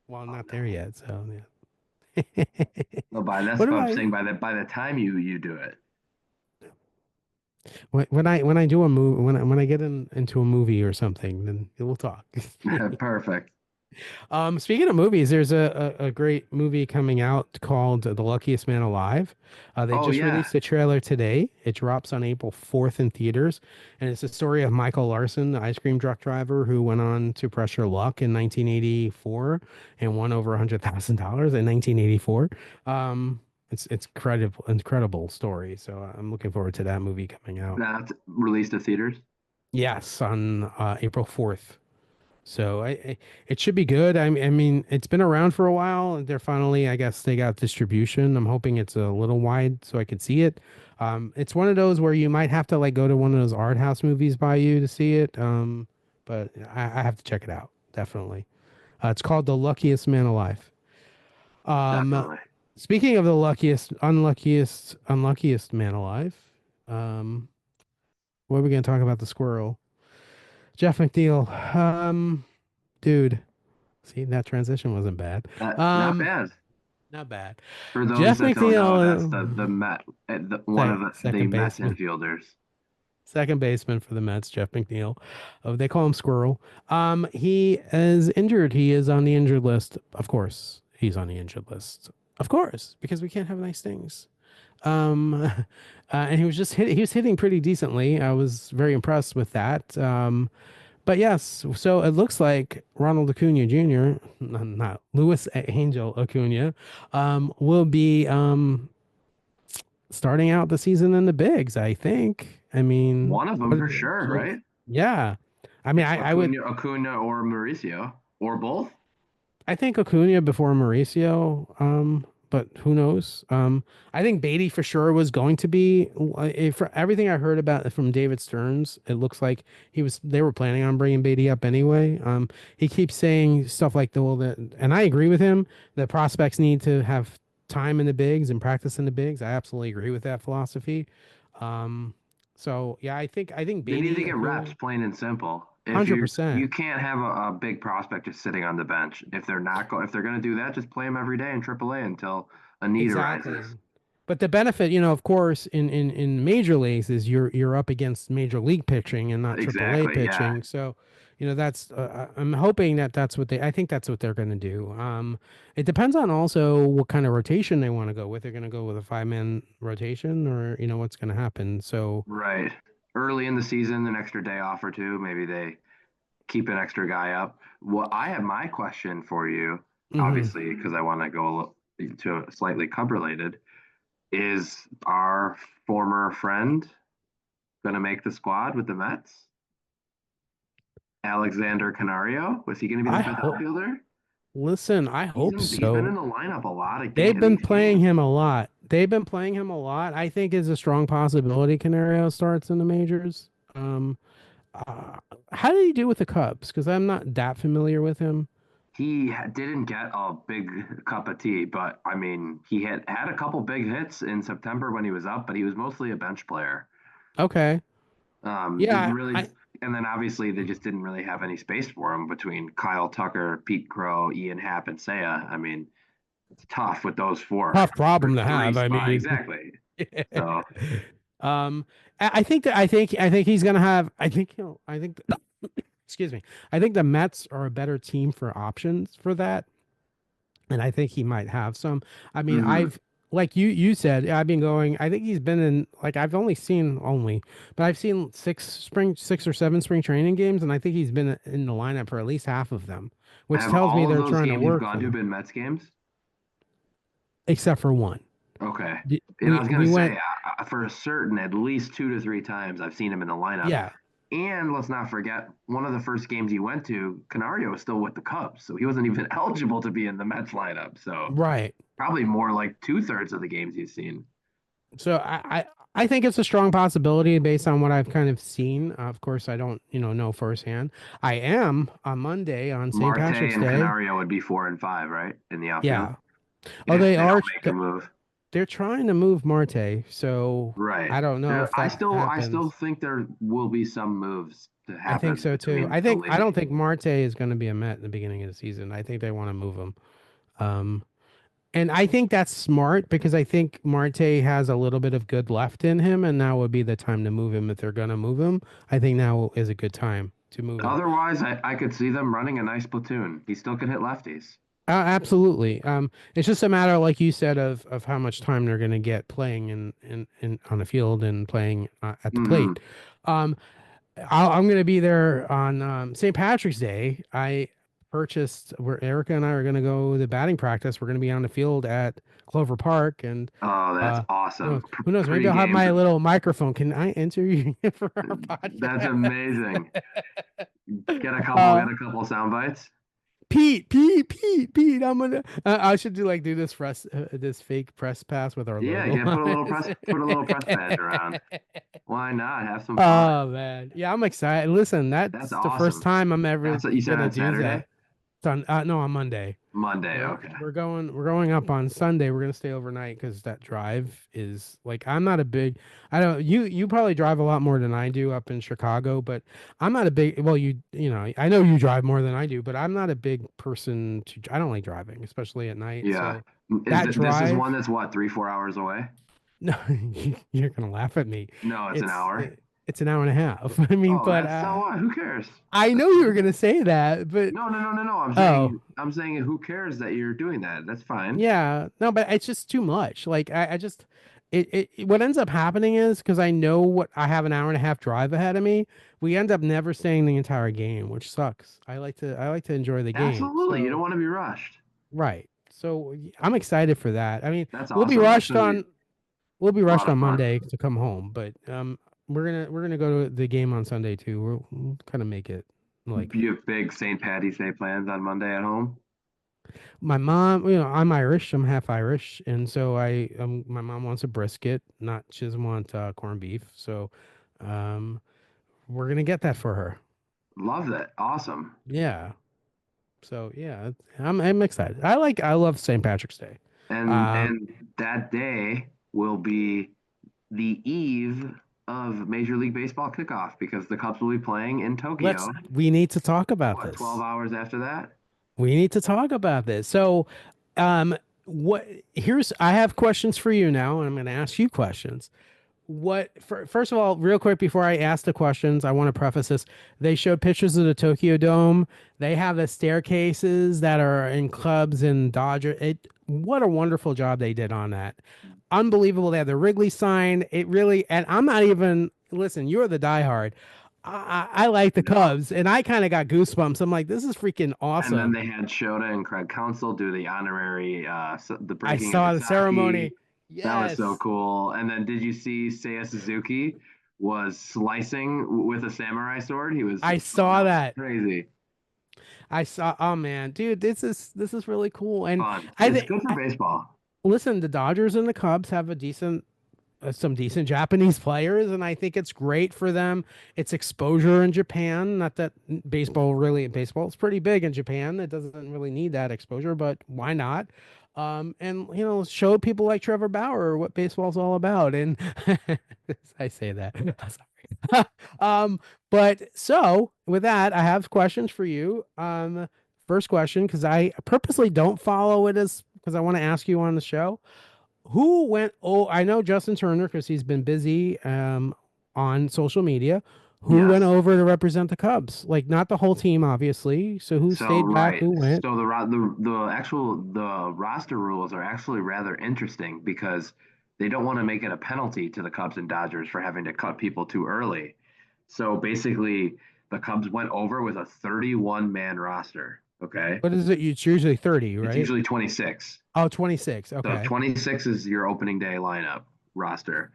Well, I'm Oh not there no. yet, so yeah. No, that's What what I'm about saying. you? By the time you do it, When I do a movie, when I get into a movie or something, then we'll talk. perfect. Speaking of movies, there's a great movie coming out called The Luckiest Man Alive. They Oh just yeah, released the trailer today. It drops on April 4th in theaters, and it's the story of Michael Larson, the ice cream truck driver who went on to pressure luck in 1984 and won over $100,000 in 1984. It's incredible story. So I'm looking forward to that movie coming out. that's released to theaters. Yes, on April 4th. So it should be good. I mean, it's been around for a while. They're finally, I guess, they got distribution. I'm hoping it's a little wide so I could see it. It's one of those where you might have to like go to one of those art house movies by you to see it. But I have to check it out definitely. It's called The Luckiest Man Alive. Um, Definitely. Speaking of the unluckiest man alive, um, what are we gonna talk about? The squirrel, Jeff McNeil. Dude. See, that transition wasn't bad. Not Um, bad. Not bad. For those Jeff that don't know, that's McNeil, the Met, one of the second Mets baseman, infielders. second baseman for the Mets, Jeff McNeil. They call him Squirrel. He is injured. He is on the injured list. Of course, he's on the injured list. Of course, because we can't have nice things. And he was just he was hitting pretty decently. I was very impressed with that. But yes, so it looks like Ronald Acuna Jr., not Louis Angel Acuna, will be starting out the season in the bigs, I think. I mean, One of them what for are the sure, chances? right? Yeah. I mean, I would, Acuna or Mauricio or both. I think Acuna before Mauricio, but who knows? I think Beatty for sure was going to be. For everything I heard about from David Stearns, it looks like they were planning on bringing Beatty up anyway. He keeps saying stuff like the well, and I agree with him. The prospects need to have time in the bigs and practice in the bigs. I absolutely agree with that philosophy. Um, so yeah, I think They need to Beatty, get reps, Acuna, plain and simple. If 100%. you can't have a big prospect just sitting on the bench. If they're going to do that, just play them every day in AAA until a need Exactly. arises. But the benefit, of course, in major leagues is you're up against major league pitching and not AAA Exactly. Yeah. pitching. So, that's I'm hoping that I think that's what they're going to do. It depends on also what kind of rotation they want to go with. They're going to go with a 5-man rotation or what's going to happen. So, Right. Early in the season, an extra day off or two, maybe they keep an extra guy up. Well, I have my question for you, mhm. obviously, because I want to go to slightly Cub related. Is our former friend going to make the squad with the Mets? Alexander Canario? Was he going to be I the fifth hope. outfielder? Listen, I hope He's been in so. the lineup a lot They've of been these playing games. him a lot. They've been playing him a lot. I think is a strong possibility Canario starts in the majors. Uh, how did he do with the Cubs? Because I'm not that familiar with him. He didn't get a big cup of tea, but I mean, he had a couple big hits in September when he was up, but he was mostly a bench player. Okay. Didn't Yeah, really, and then obviously they just didn't really have any space for him between Kyle Tucker, Pete Crow, Ian Happ, and Seiya. I mean, it's tough with those four tough for problem to three have. I spot mean, exactly. So I think he's gonna have. Excuse me. I think the Mets are a better team for options for that. And I think he might have some. I mean, mhm. I've like you said, I've been going. I think he's been in like I've only, but I've seen 6 or 7 spring training games, and I think he's been in the lineup for at least half of them, which Have tells me all of they're those trying to games you've work gone for to them, been Mets games? except for one. Okay. And I We was gonna we went, say, for a certain, at least 2 to 3 times I've seen him in the lineup. yeah, And let's not forget, one of the first games he went to, Canario was still with the Cubs, so he wasn't even eligible to be in the Mets lineup. So right. probably more like 2/3 of the games he's seen. So I think it's a strong possibility based on what I've kind of seen. Of course, I don't know firsthand. I am on Monday on St. Marte Patrick's and Day. Canario would be 4 and 5, right, in the outfield Yeah. Oh, if they they are. don't make a move. They're trying to move Marte, so Right. I don't know if I that still happens. think there will be some moves to I think happen so too. between the I don't league. think Marte is going to be a Met in the beginning of the season. I think they want to move him. Um, and I think that's smart because I think Marte has a little bit of good left in him, and now would be the time to move him if they're going to move him. I think now is a good time to move him. Otherwise, I could see them running a nice platoon. He still can hit lefties. Absolutely. It's just a matter, like you said, of how much time they're going to get playing in on the field and playing at the Hmm. plate. Um, I'm going to be there on St. Patrick's Day. I purchased where Erica and I are going to go to batting practice. We're going to be on the field at Clover Park, and Oh, that's who knows? awesome. Who knows? Maybe I'll have Pre-game. my little microphone. Can I enter you for our That's podcast? amazing. uh, Get a couple sound bites. Pete. I should do this this fake press pass with our Yeah, logo yeah, on it. put a little press badge around. Why not? Have some fun. Oh man, yeah, I'm excited. Listen, That's that's the first awesome. time I'm ever That's what you said gonna on do Saturday? that. It's on no, on Monday. Monday, okay. We're going up on Sunday. We're gonna stay overnight because that drive is like I'm not a big I don't you probably drive a lot more than I do up in Chicago, but I'm not a big well you know I know you drive more than I do, but I'm not a big person to I don't like driving, especially at night. Yeah. So that This is drive, one that's what, 3, 4 hours away? no, you're gonna laugh at me. No, it's an hour. It's an hour and a half. I mean, Oh, but that's so what? Who cares? I know you were gonna say that, but No. oh. I'm saying who cares that you're doing that? That's fine. Yeah, no, but it's just too much. Like I just what ends up happening is because I know what I have an hour and a half drive ahead of me, we end up never staying the entire game, which sucks. I like to enjoy the game. Absolutely. You don't So want to be rushed. right. So I'm excited for that. I mean, That's awesome. That's going to be we'll be a lot rushed of on fun. Monday to come home, but we're gonna go to the game on Sunday too. We'll kind of make it like You have big St. Patty's Day plans on Monday at home? my mom, you know, I'm Irish, I'm half Irish, and so my mom wants a brisket, not she doesn't want corned beef, so um, we're gonna get that for her. Love that. Awesome. Yeah, so yeah, I'm excited. I love St. Patrick's Day. Um, And that day will be the eve of Major League Baseball kickoff because the Cubs will be playing in Tokyo. we need to talk about What, 12 this. hours after that? We need to talk about this. So, um, what here's I have questions for you now, and I'm gonna ask you questions. First of all, real quick before I ask the questions, I want to preface this. They showed pictures of the Tokyo Dome. They have the staircases that are in clubs and Dodger. What a wonderful job they did on that. Unbelievable. They had the Wrigley sign. It really, and I'm not even, listen, you're the diehard. I like the No. Cubs, and I kind of got goosebumps. I'm like, this is freaking And then awesome. they had Shota and Craig Counsell do the honorary, the I breaking of the saw the sake. ceremony. That was so Yes, cool. And then did you see Seiya Suzuki was slicing with a samurai sword? I Oh, saw that was that. crazy. I saw. Oh man, dude, this is really cool. And Fun. I It's think, good for baseball. listen, the Dodgers and the Cubs have a decent, some decent Japanese players, and I think it's great for them. It's exposure in Japan. Not that baseball is pretty big in Japan. It doesn't really need that exposure, but why not? And you know, show people like Trevor Bauer what baseball's all about. And I say that. Sorry. But so with that, I have questions for you. First question, because I purposely don't follow it as because I want to ask you on the show. Who went? Oh, I know Justin Turner because he's been busy on social media. Who went Yes. over to represent the Cubs? Like not the whole team, obviously. So who So stayed back? right. Who went? So the roster rules are actually rather interesting because they don't want to make it a penalty to the Cubs and Dodgers for having to cut people too early. So basically, the Cubs went over with a 31 man roster. Okay. What is it? It's usually 30, It's right? usually 26. Oh, 26. So Okay. 26 is your opening day lineup roster.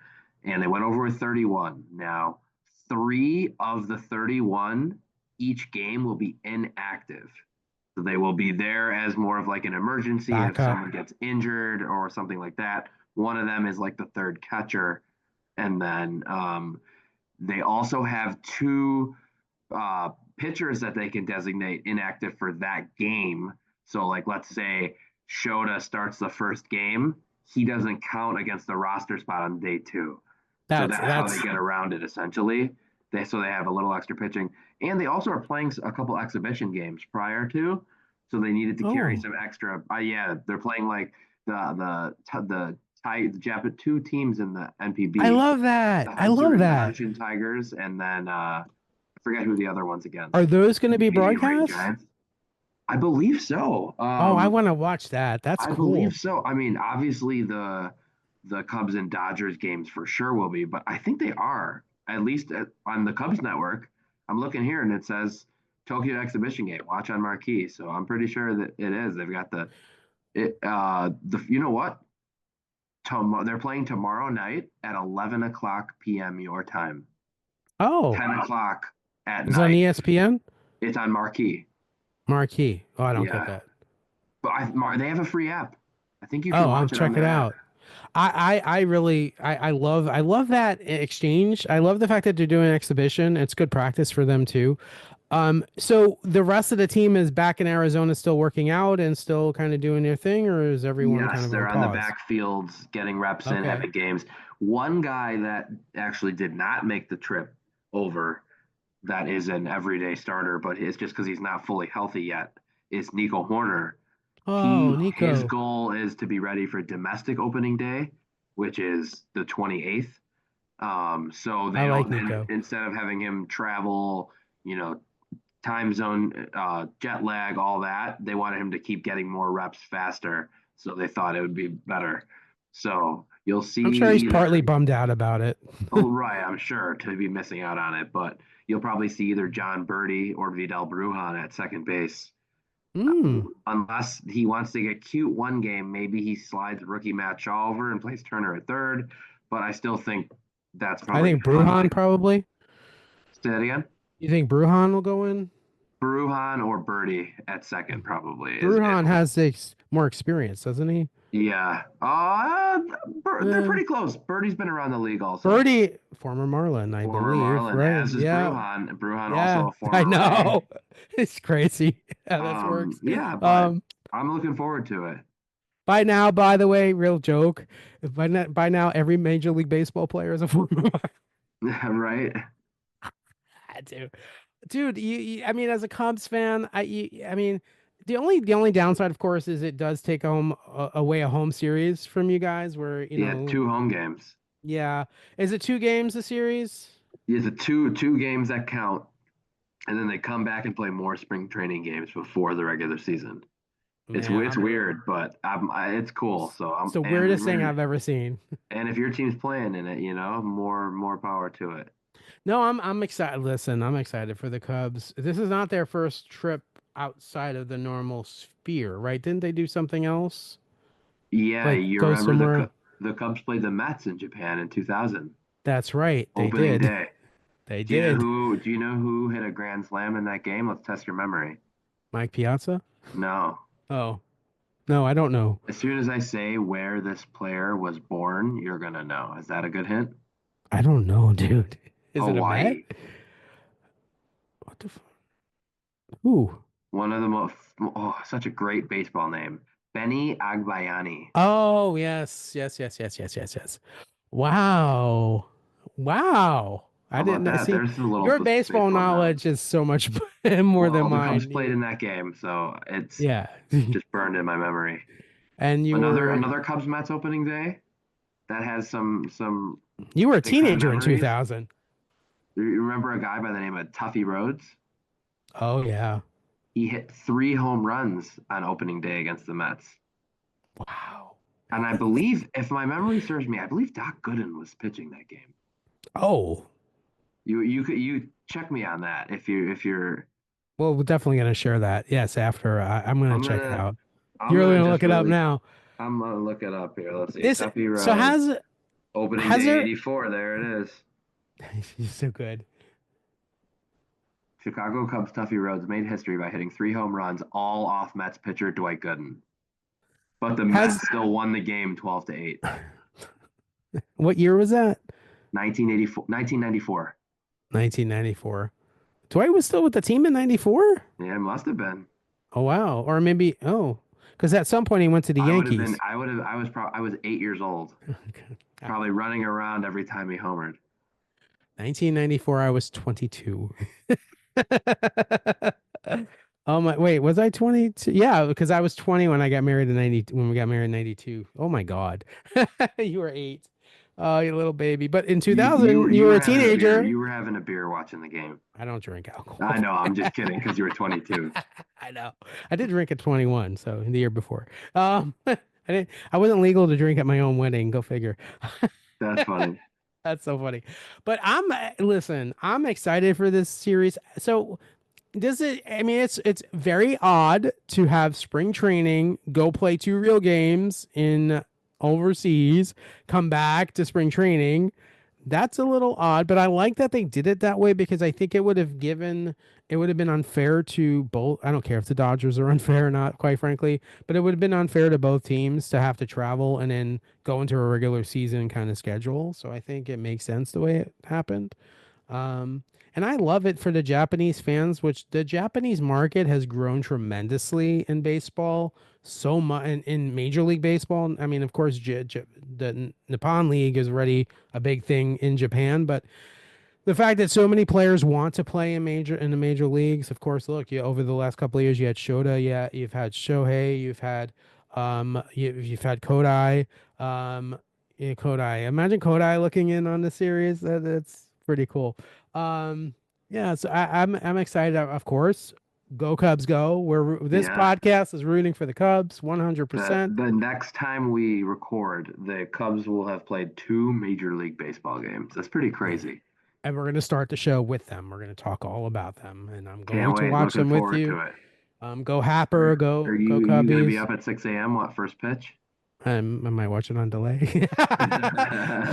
And they went over with 31. Now, three of the 31, each game will be inactive. So they will be there as more of like an emergency if Backup. someone gets injured or something like that. One of them is like the third catcher. And then they also have two pitchers that they can designate inactive for that game. So, like, let's say Shota starts the first game, he doesn't count against the roster spot on day two. So that's how they That's get around it essentially. They have a little extra pitching, And they also are playing a couple exhibition games prior to, so they needed to carry Oh, some extra. Yeah, they're playing like the Jap two teams in the I NPB, love that. the I Hunter love and that. Danshin Tigers, and then I forget who the other one's Are against. those going to be Maybe Rain broadcast? Giants. I believe so. Oh, I want to watch that. That's I believe cool. so. I mean, obviously the Cubs and Dodgers games for sure will be, but I think they are at least on the Cubs network. I'm looking here and it says Tokyo exhibition game. Watch on marquee. So I'm pretty sure that it is. They've got the you know what? They're playing tomorrow night at 11 o'clock p.m. your time. Oh, 10 o'clock at it's on night. ESPN? It's on marquee. Marquee. Oh, I don't get Yeah, that. but they have a free app. I think you can Oh, I'll watch it on check it their app. out. I really I love that exchange. I love the fact that they're doing an exhibition. It's good practice for them too. So the rest of the team is back in Arizona still working out and still kind of doing their thing, or is everyone kind Yes, of on they're on the pause? backfields getting reps in, Okay. having games. One guy that actually did not make the trip over, that is an everyday starter, but it's just because he's not fully healthy yet, is Nico Horner. Oh, His Nico. goal is to be ready for domestic opening day, which is the 28th. So I they like don't, Nico. instead of having him travel, you know, time zone, jet lag, all that. They wanted him to keep getting more reps faster, so they thought it would be better. So you'll see I'm sure he's partly either, bummed out about it. oh right, I'm sure to be missing out on it, but you'll probably see either John Birdie or Vidal Brujan at second base. Hmm. Unless he wants to get cute one game, maybe he slides rookie Matt Shaw over and plays Turner at third. But I still think that's I probably think Bruhan conflict. probably. Say that again. You think Bruhan will go in? Brujan or Birdie at second probably is it. Bruhan has more experience, doesn't he? Yeah. They're Eh, pretty close. Birdie's been around the league also. Birdie, former Marlin, I Former believe, Marlin, right? as is Yeah, Brujan. Brujan also yeah, a I former Ray. know. It's crazy how this works. Yeah, but Um, I'm looking forward to it. by now, by the way, real joke. By now, every Major League Baseball player is a former Marlin. Right? Dude, I mean, as a Cubs fan, I mean, the only downside, of course, is it does take away a home series from you guys, where Yeah, two home games. yeah, is it 2 games a series? Yeah, the two games that count, and then they come back and play more spring training games before the regular season. Man, It's weird, but it's cool. So it's I'm the weirdest thing I've ever seen. and if your team's playing in it, more power to it. No, I'm excited. Listen, I'm excited for the Cubs. This is not their first trip outside of the normal sphere, right? Didn't they do something else? Yeah, Like you go remember somewhere? the Cubs played the Mets in Japan in 2000, That's right. They opening did. day. They did. Do you know who hit a grand slam in that game? Let's test your memory. Mike Piazza? No. Oh, no, I don't know. As soon as I say where this player was born, you're gonna know. Is that a good hint? I don't know, dude. Is it a Met? Hawaii. What the Ooh. One of the most, oh, such a great baseball name. Benny Agbayani. Oh, yes. Yes, yes, yes, yes, yes, yes. Wow. Wow. I How about didn't that? see There's a little your baseball baseball knowledge. knowledge is so much more than Well, the Cubs mine. played in that game, so it's Yeah. just burned in my memory. And you were Another Cubs Mets opening day that has some you were a big time teenager in memories. 2000. You remember a guy by the name of Tuffy Rhodes? Oh yeah. He hit 3 home runs on opening day against the Mets. Wow. And I believe, if my memory serves me, I believe Doc Gooden was pitching that game. Oh. You check me on that if you're. Well, we're definitely gonna share that. Yes, after I'm gonna I'm check it gonna out. I'm You're gonna gonna just look it up really now. I'm gonna look it up here. Let's see. This Tuffy so Rhodes, opening has day there '84. There it is. he's so good. Chicago Cubs Tuffy Rhodes made history by hitting 3 home runs, all off Mets pitcher Dwight Gooden. But the Has Mets still won the game 12-8. what year was that? 1984, 1994. 1994. Dwight was still with the team in 94? Yeah, it must have been. Oh wow. Or maybe because at some point he went to the I would have been. Yankees. I was 8 years old, probably running around every time he homered. 1994, I was 22. Oh my, wait, was I 22? Yeah, because I was 20 when I got married in 90, when we got married in 92. Oh my God. You were 8. Oh, you little baby. But in You 2000, you you were were a having a beer. teenager. You were having a beer watching the game. I don't drink alcohol. I know. I'm just kidding because you were 22. I know. I did drink at 21, so in the year before. I wasn't legal to drink at my own wedding. Go figure. That's funny. That's so funny. But listen, I'm excited for this series. So does it, I mean, it's very odd to have spring training, go play 2 real games in overseas, come back to spring training. That's a little odd, but I like that they did it that way because I think it would have been unfair to both. I don't care if the Dodgers are unfair or not, quite frankly, but it would have been unfair to both teams to have to travel and then go into a regular season kind of schedule. So I think it makes sense the way it happened. Um, and I love it for the Japanese fans, which the Japanese market has grown tremendously in baseball, so much in Major League Baseball. I mean, of course, the Nippon League is already a big thing in Japan, but the fact that so many players want to play in the major leagues, of course, look, over the last couple of years, you had Shota, yeah, you've had Shohei, you've had Kodai, yeah, Kodai. Imagine Kodai looking in on the series. That's pretty cool. Um, yeah, so I'm excited. Of course, go Cubs, go. This Yeah. podcast is rooting for the Cubs, The 100%. the next time we record, the Cubs will have played 2 Major League Baseball games. That's pretty Yeah. crazy. And we're going to start the show with them. We're going to talk all about them, and I'm Can't going to wait. watch Looking them with forward you. to it. Go Happer, Are go you gonna be Cubbies. up at 6 a.m.? What first pitch? I might watch it on delay.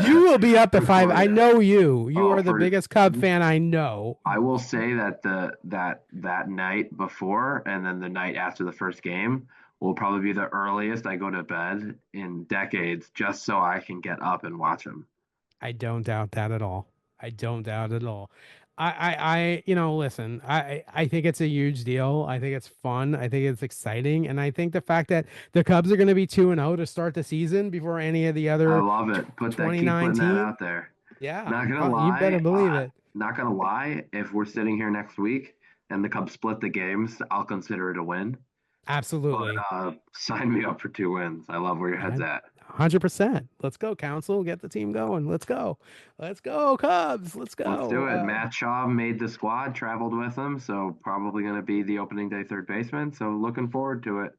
You will be up at Look 5. forward I to it. know you. You Oh, are the for biggest Cub fan I know. I will say that that night before and then the night after the first game will probably be the earliest I go to bed in decades, just so I can get up and watch them. I don't doubt that at all. I don't doubt at all. Listen, I think it's a huge deal. I think it's fun. I think it's exciting. And I think the fact that the Cubs are going to be 2-0 to start the season before any of the I other love it. Keep putting that 2019. out there. Yeah, Not gonna you better lie, believe it. not gonna lie. If we're sitting here next week and the Cubs split the games, I'll consider it a win. But Absolutely. sign me up for 2 wins. I love where your head's I at. 100%. Let's go, Council. Get the team going. Let's go. Let's go, Cubs. Let's Let's do go. it. Matt Shaw made the squad, traveled with him, so probably going to be the opening day third baseman. So looking forward to it.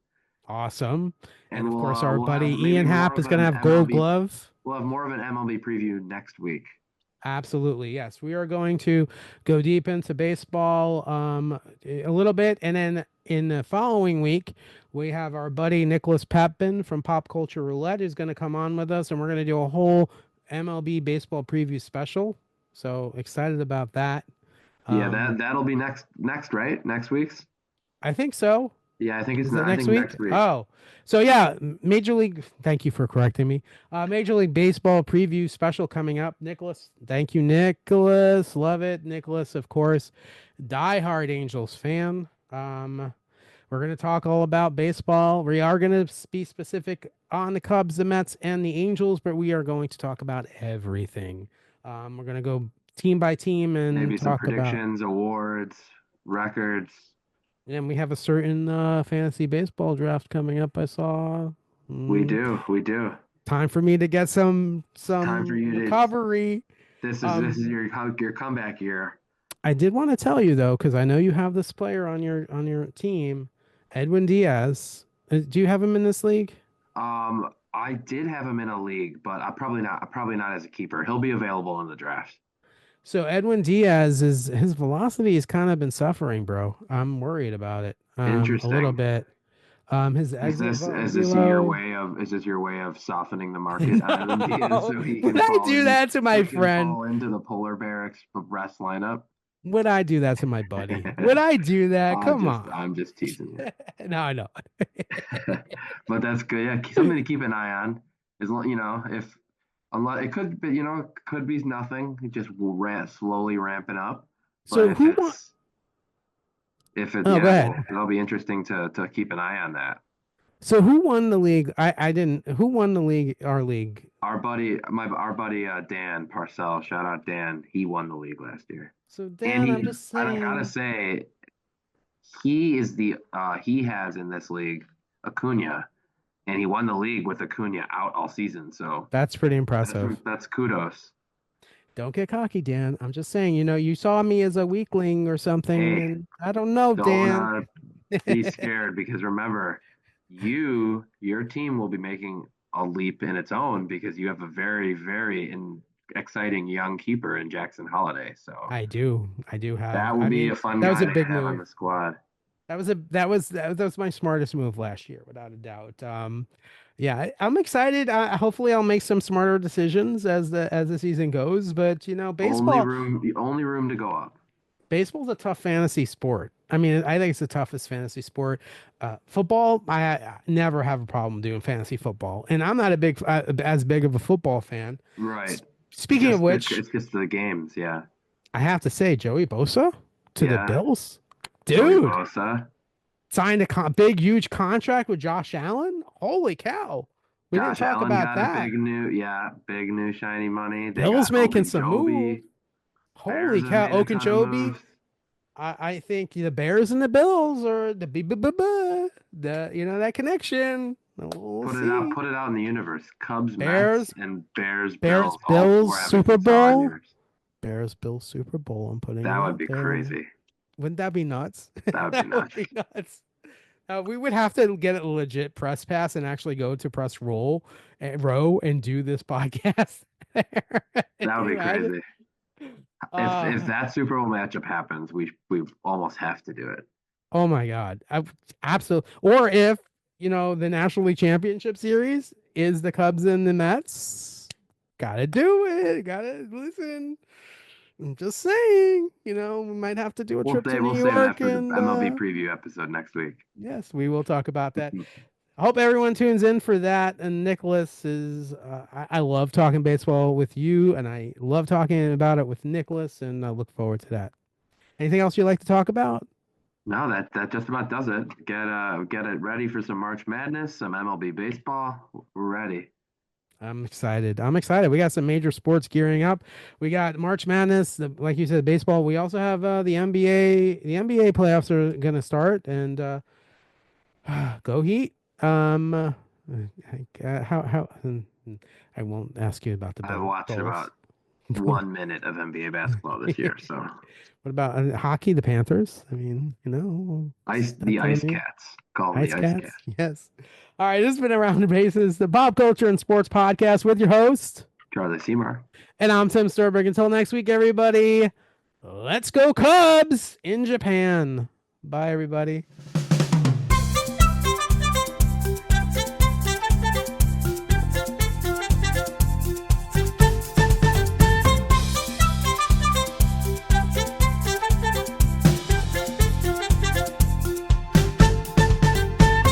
Awesome. And And of we'll course, our we'll buddy have maybe Ian more Happ of is going to an have Gold MLB. Glove. We'll have more of an MLB preview next week. Absolutely. Yes. We are going to go deep into baseball a little bit. And then in the following week, we have our buddy Nicholas Pepin from Pop Culture Roulette who's going to come on with us. And we're going to do a whole MLB baseball preview special. So excited about that. Yeah, Um, that'll be next, right? Next week's. I think so. Yeah, I think it's Is it not. I next think week? next week. Oh, so yeah, Major League. Thank you for correcting me. Major League Baseball preview special coming up. Nicholas, thank you, Nicholas. Love it, Nicholas. Of course, diehard Angels fan. We're gonna talk all about baseball. We are gonna be specific on the Cubs, the Mets, and the Angels, but we are going to talk about everything. We're gonna go team by team and Maybe some talk about. predictions, awards, records. And we have a certain fantasy baseball draft coming up. I saw. We Mm, do, we do. time for me to get Time for some you to. recovery. This Um, is your comeback year. I did want to tell you though, because I know you have this player on your team, Edwin Diaz. Do you have him in this league? I did have him in a league, but I probably not. Probably not as a keeper. He'll be available in the draft. So Edwin Diaz is his velocity has kind of been suffering, bro. I'm worried about it. A little Interesting. bit. His exit Is this your velo. way of softening the market on Edwin Diaz No, so would I do that to so my he can friend? fall into the polar bear express lineup? Would I do that to my buddy? Would I do that? Come on. I'm just teasing you. No, I know. But that's good. Yeah, something to keep an eye on. If unless it could be, could be nothing. It just will slowly ramping up. But So who won? Oh, go yeah, ahead. well, it'll be interesting to keep an eye on that. So who won the league? I didn't. Who won the league? Our league. Our buddy Dan Parcell, shout out Dan. He won the league last year, So and Dan, I'm just I gotta saying say, he has in this league Acuna, and he won the league with Acuna out all season. So that's pretty that's impressive. that's kudos. Don't get cocky, Dan. I'm just saying, you saw me as a weakling or something, Hey, and I don't know, don't Dan. be scared because remember, your team will be making a leap in its own because you have a very, very exciting young keeper in Jackson Holiday. So I do. I do have. that will I be mean, a fun that was guy a to big have on move. the squad. That was my smartest move last year, without a doubt. Yeah, I'm excited. Hopefully, I'll make some smarter decisions as the season goes. But The only room to go up. baseball's a tough fantasy sport. I mean, I think it's the toughest fantasy sport. Football, I never have a problem doing fantasy football, and I'm not as big of a football fan. Right. S- Speaking of which, It's just the games. Yeah. I have to say, Joey Bosa to the Yeah. Bills, Joey dude, Bosa. signed a big, huge contract with Josh Allen. Holy cow! We didn't Josh talk Allen about got a that. big new shiny money. They Bills got making some moves. Ogunjobi. Holy Bears have cow, made a ton of Okunchobi. moves. I think the Bears and the Bills are the that connection. We'll see. Put it out in the universe. Cubs, Mets, Bears, and Bears, Bears, Bills. All Bills, four having Super some solid Bowl. years. Bears, Bills, Super Bowl. I'm putting That it would out be there. crazy. Wouldn't that be nuts? That would be That would nuts. be nuts. We would have to get a legit press pass and actually go to row and do this podcast there. That Can would you be imagine? crazy. If Uh, that Super Bowl matchup happens, we almost have to do it. oh my God. Absolutely. Or if, the National League Championship Series is the Cubs and the Mets, gotta do it. Gotta listen. I'm just saying, we might have to do a trip to New We'll save that York for the and MLB preview episode next week. yes, we will talk about that. I hope everyone tunes in for that. And Nicholas I love talking baseball with you, and I love talking about it with Nicholas, and I look forward to that. Anything else you'd like to talk about? No, that just about does it. Get it ready for some March Madness, some MLB baseball. We're ready. I'm excited. I'm excited. We got some major sports gearing up. We got March Madness, like you said, baseball. We also have the NBA. The NBA playoffs are going to start, and go Heat. How I won't ask you about the I've watched Bulls. about 1 minute of NBA basketball this year, so What about hockey? The Panthers. I mean, it's that the time Ice of year. Cats. Call them the Ice Ice Cats. Cats. Yes. All right. This has been Around the Bases, the pop culture and sports podcast with your host. Charlie Seymour. And I'm Tim Sturberg. Until next week, everybody, let's go Cubs in Japan. Bye, everybody.